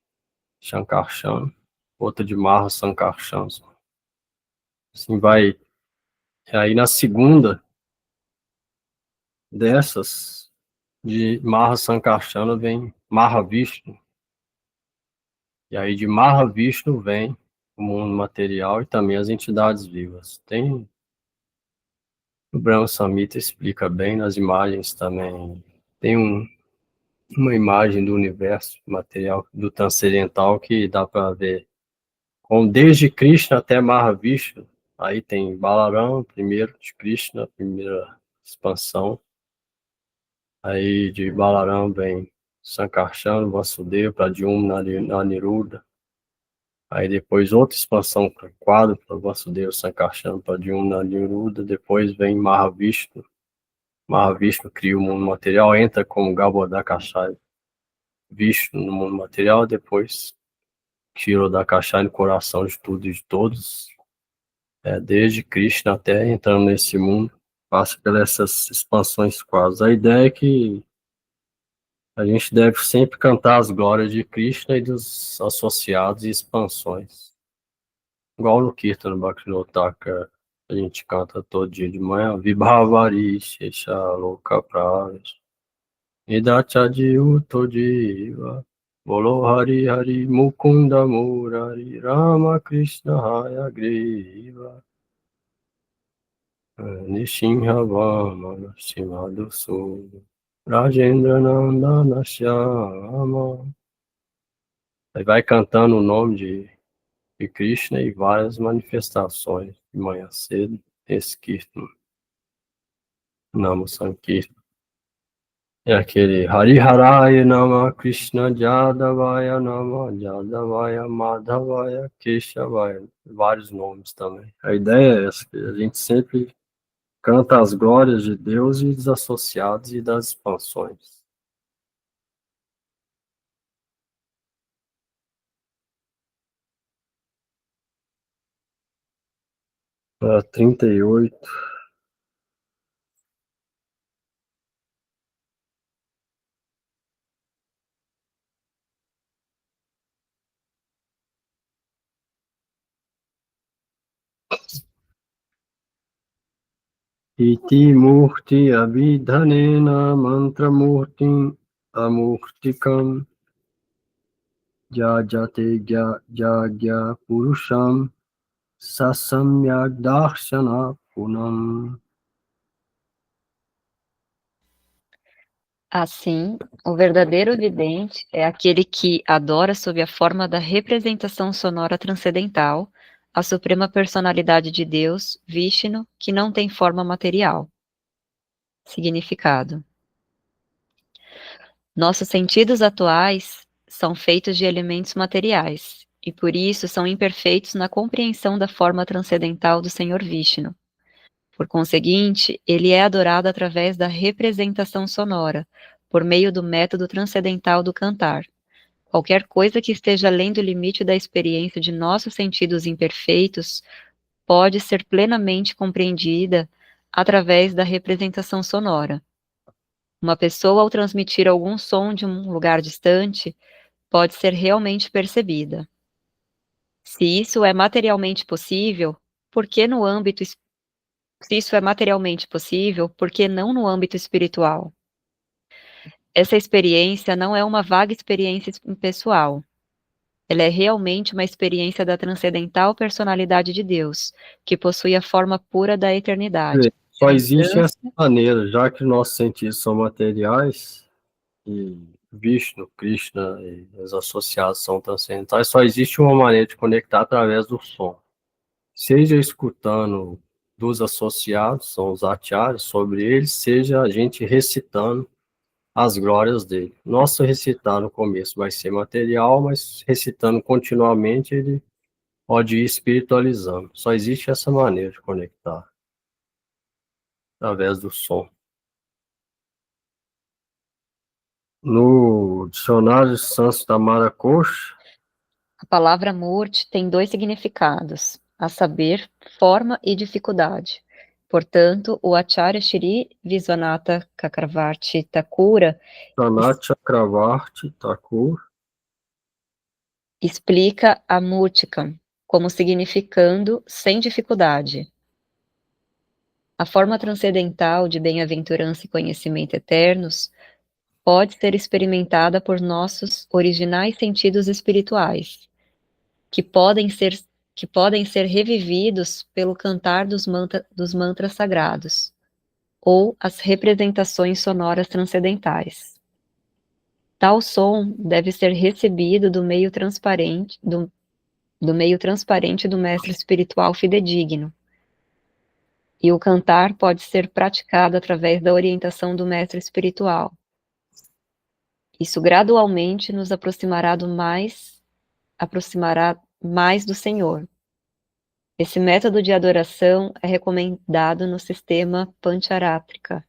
Shankarsana, outra de Maha Sankarsana. Assim vai. Aí na segunda dessas, de Maha Sankarsana, vem Mahavishnu. E aí de Mahavishnu vem o mundo material e também as entidades vivas. Tem o Brahma Samhita explica bem nas imagens também. Tem uma imagem do universo material do transcendental que dá para ver desde Krishna até Mahavishnu. Aí tem Balaram, primeiro de Krishna, primeira expansão. Aí de Balaram vem Sankarsana, Vasudeva, Pradyumna, Aniruddha. Aí depois outra expansão quádrupla, Vasudeva, Sankarsana, Pradyumna, Aniruddha. Depois vem Mahavishnu. Mahavishnu cria o mundo material, entra como Garbhodakashayi Vishnu no mundo material, depois Kshirodakashayi no coração de tudo e de todos. Desde Krishna até entrando nesse mundo, passa pelas essas expansões quase. A ideia é que a gente deve sempre cantar as glórias de Krishna e dos associados e expansões. Igual no Kirtan Bhaktivinoda, a gente canta todo dia de manhã, Vibhavari, Sheshaloka Pravesh, Nidacha Utojiva, Bolo Hari Hari Mukunda Murari, Rama Krishna Haya Griva, Nishinha Vamana Shimado Sura, Rajendra Nandana Shyama. Aí vai cantando o nome de Krishna e várias manifestações de manhã cedo, esse Kirtan, Namo Sankirtan. É aquele Hariharaya Nama Krishna Jadavaya Nama Jadavaya Madhavaya Keshavaya, vários nomes também. A ideia é essa, que a gente sempre canta as glórias de Deus e dos associados e das expansões. Para 38. Iti murti abhidhanena mantramurtim amurtikam jajate jagya purusham sasamyak darshana punam. Assim, o verdadeiro vidente é aquele que adora sob a forma da representação sonora transcendental a suprema personalidade de Deus, Vishnu, que não tem forma material. Significado: nossos sentidos atuais são feitos de elementos materiais, e por isso são imperfeitos na compreensão da forma transcendental do Senhor Vishnu. Por conseguinte, ele é adorado através da representação sonora, por meio do método transcendental do cantar. Qualquer coisa que esteja além do limite da experiência de nossos sentidos imperfeitos pode ser plenamente compreendida através da representação sonora. Uma pessoa, ao transmitir algum som de um lugar distante, pode ser realmente percebida. Se isso é materialmente possível, por que no âmbito Se isso é materialmente possível, por que não no âmbito espiritual? Essa experiência não é uma vaga experiência pessoal. Ela é realmente uma experiência da transcendental personalidade de Deus, que possui a forma pura da eternidade. Só existe essa maneira, já que nossos sentidos são materiais, e Vishnu, Krishna e os associados são transcendentais, só existe uma maneira de conectar através do som. Seja escutando dos associados, são os acharyas, sobre eles, seja a gente recitando as glórias dele. Nosso recitar no começo vai ser material, mas recitando continuamente ele pode ir espiritualizando. Só existe essa maneira de conectar, através do som. No dicionário Sânscrito da Mara Kosh, a palavra Murti tem dois significados, a saber, forma e dificuldade. Portanto, o Acharya Shri Viswanatha Chakravarti Thakura explica a Murtikam como significando sem dificuldade. A forma transcendental de bem-aventurança e conhecimento eternos pode ser experimentada por nossos originais sentidos espirituais, que podem ser revividos pelo cantar dos mantras sagrados, ou as representações sonoras transcendentais. Tal som deve ser recebido do meio transparente do mestre espiritual fidedigno, e o cantar pode ser praticado através da orientação do mestre espiritual. Isso gradualmente nos aproximará mais do Senhor. Esse método de adoração é recomendado no sistema Pancharatrika,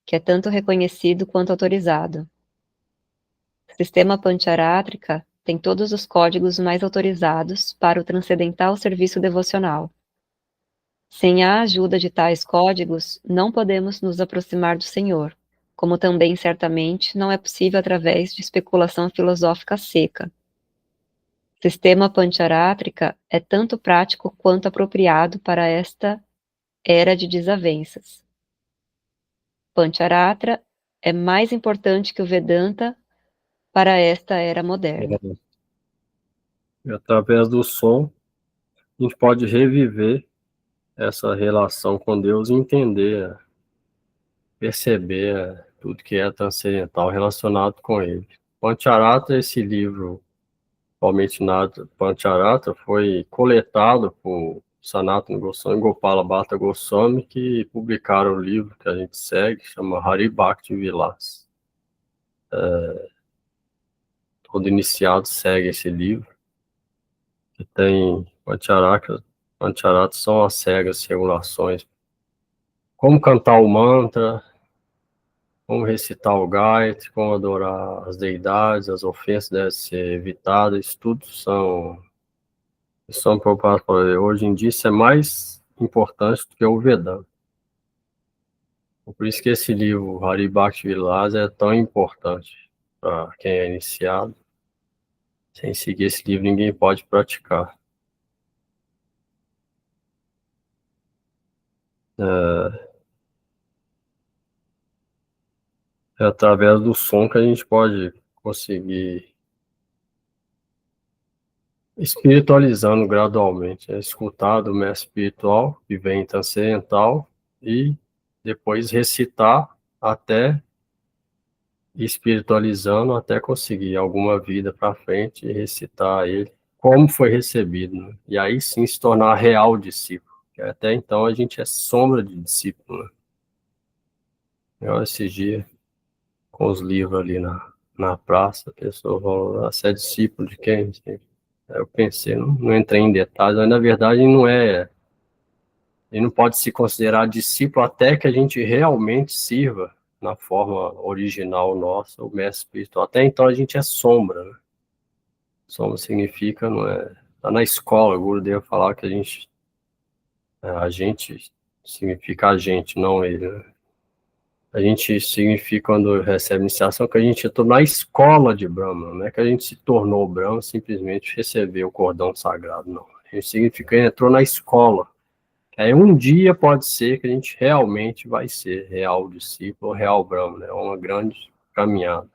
que é tanto reconhecido quanto autorizado. O sistema Pancharatrika tem todos os códigos mais autorizados para o transcendental serviço devocional. Sem a ajuda de tais códigos, não podemos nos aproximar do Senhor, como também, certamente, não é possível através de especulação filosófica seca. O sistema Pancharatrika é tanto prático quanto apropriado para esta era de desavenças. Pancharatra é mais importante que o Vedanta para esta era moderna. E através do som, a gente pode reviver essa relação com Deus e entender, perceber tudo que é transcendental relacionado com ele. Pancharatra, esse livro, atualmente Pancharatra, foi coletado por Sanatana Goswami e Gopala Bhatta Goswami, que publicaram o livro que a gente segue, chama Hari Bhakti Vilas. Todo iniciado segue esse livro, que tem Pancharatra são as cegas regulações. Como cantar o mantra, como recitar o Gayatri, como adorar as deidades, as ofensas devem ser evitadas, isso tudo são preocupados por ele. Hoje em dia isso é mais importante do que o Vedanta. Por isso que esse livro, Hari Bhakti Vilas, é tão importante para quem é iniciado. Sem seguir esse livro, ninguém pode praticar. É através do som que a gente pode conseguir espiritualizando gradualmente, escutar do mestre espiritual, que vem transcendental, e depois recitar até espiritualizando até conseguir alguma vida para frente e recitar ele como foi recebido, né? E aí sim se tornar real discípulo. Porque até então a gente é sombra de discípulo, né? Eu, esses dias, com os livros ali na praça, a pessoa falou, você é discípulo de quem? Aí eu pensei, não entrei em detalhes, mas na verdade ele não pode se considerar discípulo até que a gente realmente sirva na forma original nossa, o mestre espiritual. Até então a gente é sombra, né? Sombra significa, não é... Tá na escola, o Gurudev falar que a gente significa a gente, não ele, né? A gente significa, quando recebe iniciação, que a gente entrou na escola de Brahma, não é que a gente se tornou Brahma, simplesmente recebeu o cordão sagrado, não. A gente significa que entrou na escola. Aí um dia pode ser que a gente realmente vai ser real discípulo, real Brahma, né? É uma grande caminhada.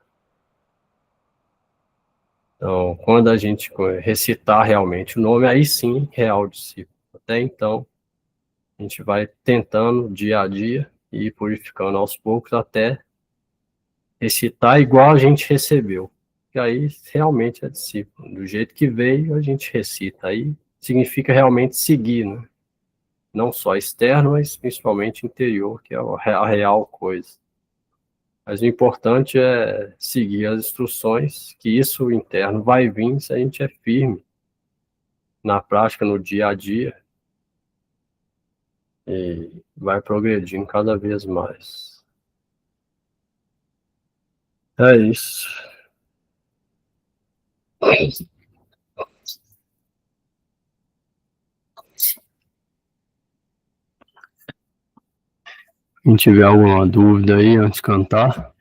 Então, quando a gente recitar realmente o nome, aí sim, real discípulo. Até então, a gente vai tentando dia a dia e purificando aos poucos até recitar igual a gente recebeu. E aí realmente é discípulo. Do jeito que veio, a gente recita. Aí significa realmente seguir, né? Não só externo, mas principalmente interior, que é a real coisa. Mas o importante é seguir as instruções, que isso interno vai vir se a gente é firme na prática, no dia a dia, e vai progredindo cada vez mais. É isso. Quem tiver alguma dúvida aí antes de cantar?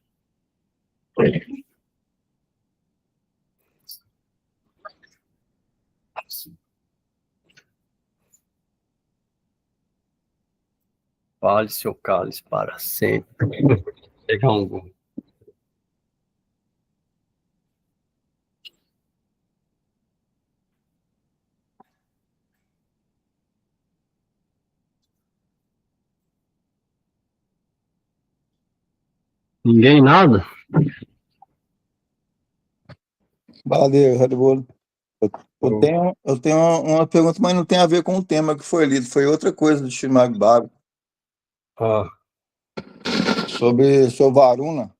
Fale seu cálice para sempre. Pegar um. Ninguém nada? Valeu, Haribolo. Eu tenho uma pergunta, mas não tem a ver com o tema que foi lido, foi outra coisa do Srimad Bhagavatam, sobre Varuna.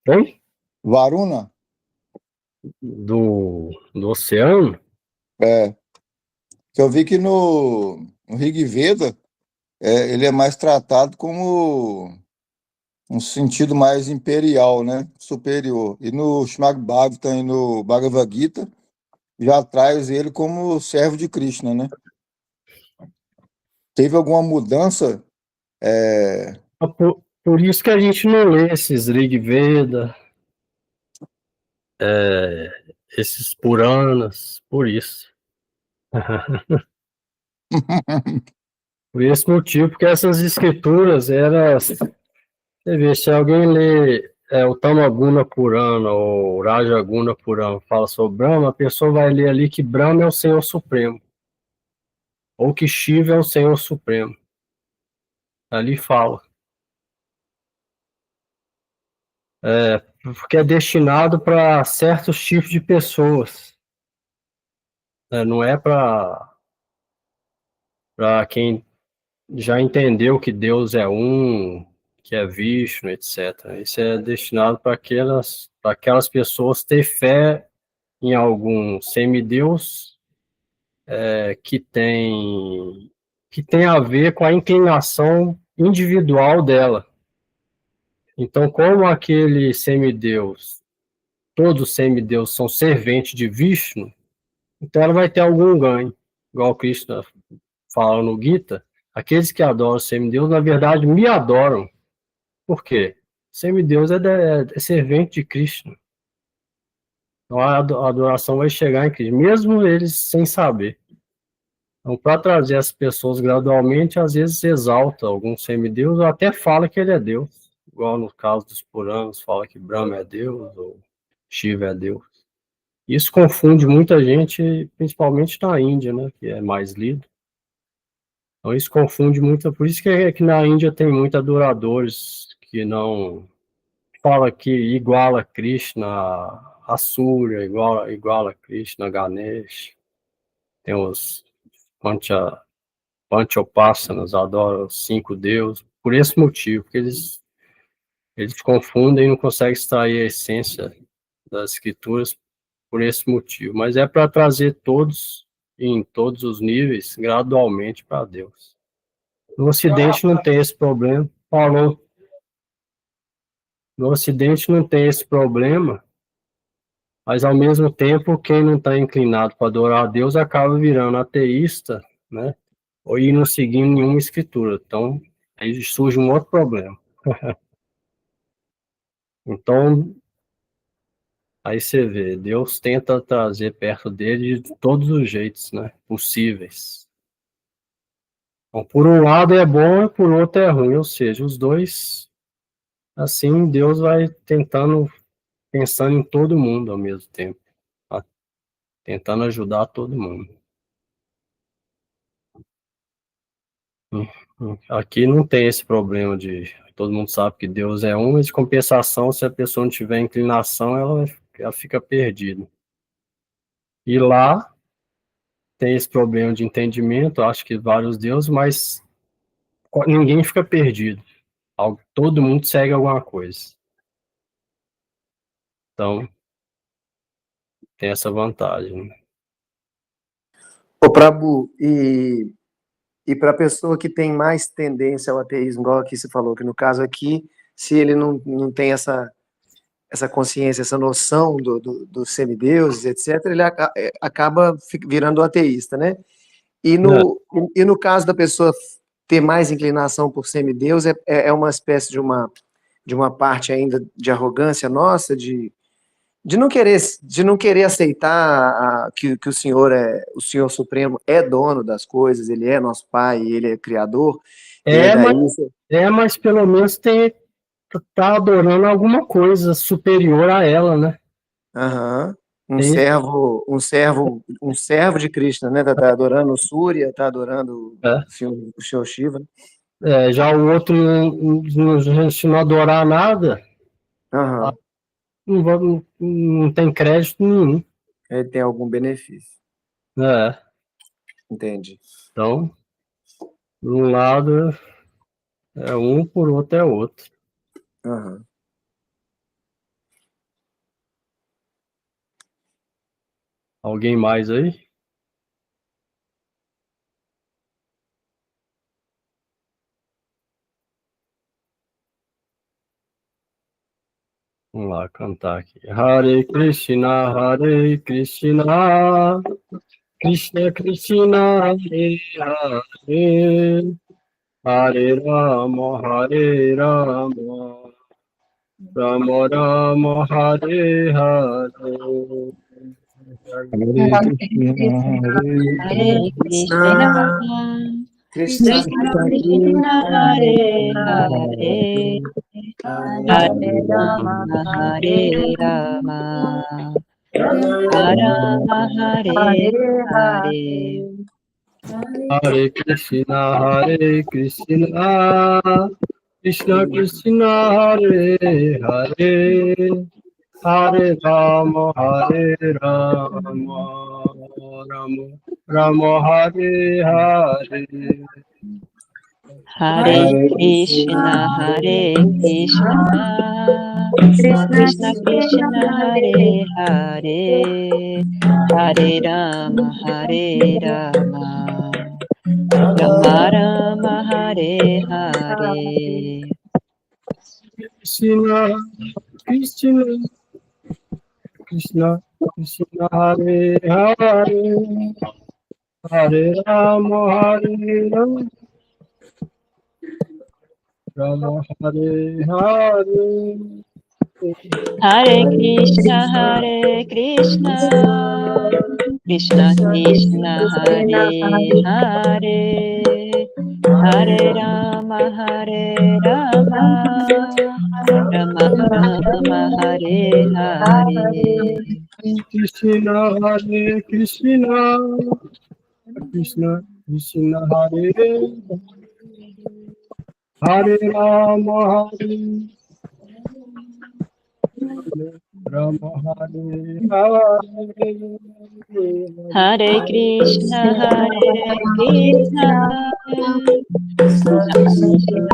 Quem? Varuna, Do oceano? que eu vi que no Rig Veda, ele é mais tratado como um sentido mais imperial, né? Superior. E no Srimad Bhagavatam e no Bhagavad Gita, já traz ele como servo de Krishna, né? Teve alguma mudança? Por isso que a gente não lê esses Rig Veda, esses Puranas, por isso. Por esse motivo, porque essas escrituras, você vê, se alguém lê o Tamaguna Purana ou Rajaguna Purana, fala sobre Brahma, a pessoa vai ler ali que Brahma é o Senhor Supremo, ou que Shiva é o Senhor Supremo. Ali fala. Porque é destinado para certos tipos de pessoas. Não é para quem já entendeu que Deus é um, que é Vishnu, etc. Isso é destinado para aquelas pessoas ter fé em algum semideus que tem a ver com a inclinação individual dela. Então, como aquele semideus, todos os semideus são serventes de Vishnu, então ela vai ter algum ganho. Igual Krishna fala no Gita, aqueles que adoram o semideus, na verdade, me adoram. Por quê? Semideus é servente de Krishna. Então a adoração vai chegar em Krishna, mesmo eles sem saber. Então, para trazer as pessoas gradualmente, às vezes exalta algum semideus, ou até fala que ele é Deus. Igual no caso dos Puranas, fala que Brahma é Deus, ou Shiva é Deus. Isso confunde muita gente, principalmente na Índia, né, que é mais lido. Então isso confunde muito, por isso que na Índia tem muitos adoradores que não fala que iguala Krishna a Surya, iguala Krishna a Ganesh. Tem os Panchopassanas, adoram os 5 deuses, por esse motivo, porque eles confundem e não conseguem extrair a essência das escrituras por esse motivo. Mas é para trazer todos, em todos os níveis, gradualmente para Deus. No Ocidente não tem esse problema. Falou. No Ocidente não tem esse problema, mas ao mesmo tempo, quem não está inclinado para adorar a Deus acaba virando ateísta, né? Ou ir não seguindo nenhuma escritura. Então, aí surge um outro problema. Então, aí você vê, Deus tenta trazer perto dele de todos os jeitos, né, possíveis. Então, por um lado é bom e por outro é ruim, ou seja, os dois, assim, Deus vai pensando em todo mundo ao mesmo tempo, tá? Tentando ajudar todo mundo. Aqui não tem esse problema de todo mundo sabe que Deus é um, mas de compensação, se a pessoa não tiver inclinação, ela fica perdida. E lá tem esse problema de entendimento, acho que vários deuses, mas ninguém fica perdido. Todo mundo segue alguma coisa. Então, tem essa vantagem, né? Ô, Prabhu, e para a pessoa que tem mais tendência ao ateísmo, igual aqui você falou, que no caso aqui, se ele não tem essa consciência, essa noção dos semideuses, etc., ele acaba virando ateísta, né? E no caso da pessoa ter mais inclinação por semideus, é uma espécie de uma parte ainda de arrogância nossa, de não querer aceitar que o Senhor Supremo é dono das coisas, ele é nosso pai, ele é criador. Mas pelo menos tá adorando alguma coisa superior a ela, né? Aham. Um servo de Krishna, né? Tá adorando o Surya, tá adorando o Senhor Shiva. Já o outro não adorar nada, Aham. não tem crédito nenhum. Ele tem algum benefício. Entendi. Então, de um lado é um, por outro é outro. Aham. Alguém mais aí? Vamos lá, cantar aqui. Hare Krishna, Krishna Krishna, Hare Hare, Hare Rama, Rama Rama, Hare Hare. Hare Krishna, Krishna Krishna, Hare Hare, Hare Rama, Hare Rama, Rama Hare Hare. Hare Krishna, Krishna Krishna, Hare Hare, Hare Rama, Rama Hare Hare. Hare Krishna, Krishna Krishna, Hare Hare, Hare Rama, Rama Rama, Hare Hare. Krishna, Krishna Krishna, Hare Hare, Hare Rama, Rama Hare Hare. Hare Krishna, Krishna Krishna, Hare Hare, Hare Rama, Rama Rama, Hare Hare. Krishna, Hare Krishna, Krishna Krishna, Hare Rama, Rama Hare Hare Krishna, Krishna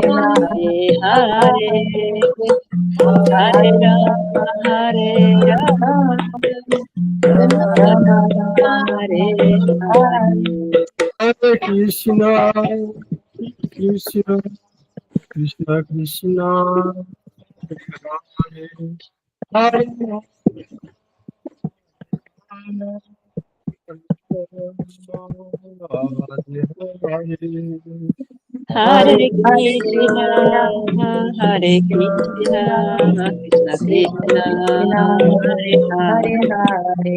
Hare Hare, Hare Rama, Hare Rama, Rama Hare Hare. Hare Krishna, Krishna Krishna Krishna, Hare Hare, Hare Krishna, Hare Krishna, Krishna Krishna, Hare Hare,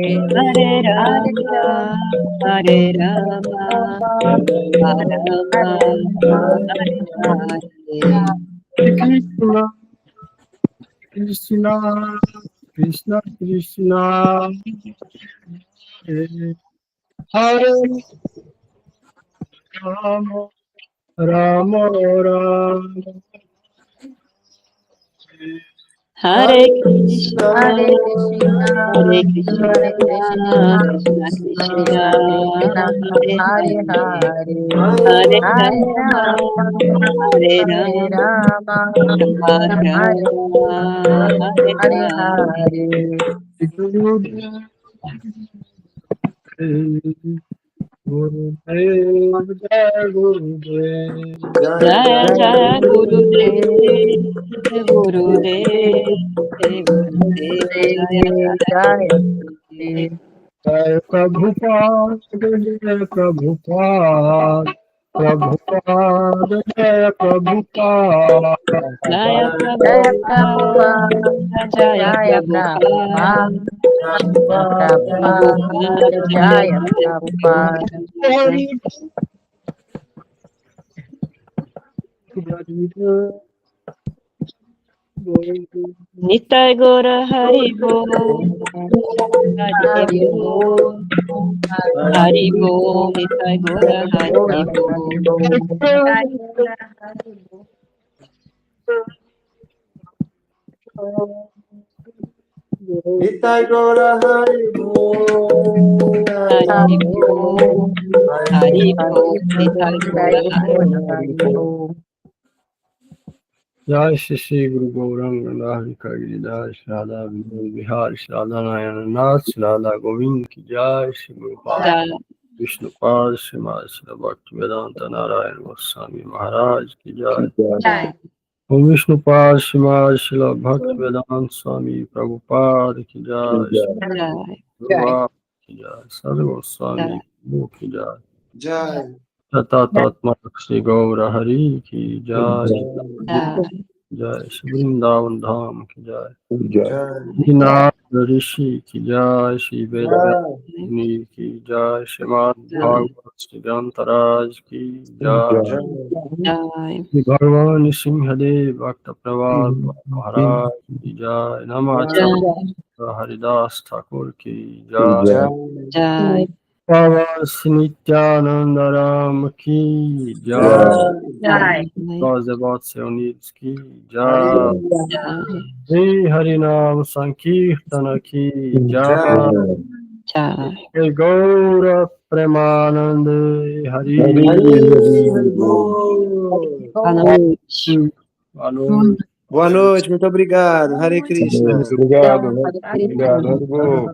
Hare Rama, Hare Rama, Rama Hare Hare. Krishna Krishna Krishna, Hare Rama, Rama Rama, Hare Krishna, Hare Krishna, Hare Krishna, Hare Krishna, Krishna Krishna, Krishna Krishna, Hare Hare Hare, Hare, Hare Hare Rama, Rama, Hare Hare Rama, Rama, Rama Hare Rama, Hare Hare Hare. Hare. Gurudev, Jai Gurudev, Jaya Jai Jaya Gurudev, Gurudev, Gurudev, Gurudev, Jaya Jai Jaya Gurudev. Jai Prabhupada, Jai Prabhupada, Prabhupada, Jai Prabhupada, Jaya Jaya Prabhupada, Prabhupada, Jaya Jaya Prabhupada, Prabhupada, Prabhupada, Prabhupada, Jaya Jaya Jaya Prabhupada. Prabhupada. Nitai Gora Haribo, Hari Haribo, Bol, Haribo, Nitai Gora Haribo. Hari Bol. Nitai Gora Hari Bol. Haribo, Haribo, Nitai Gora Haribo. Jai Shri Guru Gauranga Dharika Giridhar Shradha Bihar Shradha Nayana Nath Shradha Govind Ki Jai Shri Guru Pad Vishnu Pad Shrimad Shri Bhakti Vedanta Narayana Goswami Maharaj Ki Jai Jai. Om Vishnu Pad Shrimad Shri Bhakti Vedanta Swami Prabhupada Ki Jai Shri Jai, Guru Ki Jai Sadhu Goswami Guru Ki Jai Jai. Tata Tatma Shri Gaura Hari Ki Jai Jai, Jai Shri Vrindavan Dham Ki Jai Jai. Nath Rishi Ki Jai Shri Ved Jai. Vyasani Ki Jai Shrimad Bhagavad Shri Grantaraj Ki Jai Jai, Shri Bhagavan Simhadev Bhakta Praval Maharaj Ki Jai Namacharya Jai, Haridas Thakur Ki Jai Jai, Pavan Nityananda Ram Ki Jai Jai, Gazabat Seonits Ki Hari Jai Jai, Shri Harinam Sankirtana Ki Jai Jai. Jai Gaura Premanande Hari Hari Bol. Boa noite. Boa noite. Boa noite, muito obrigado. Hare Krishna. Obrigado, né? Hare Obrigado. Krishna. Haribo.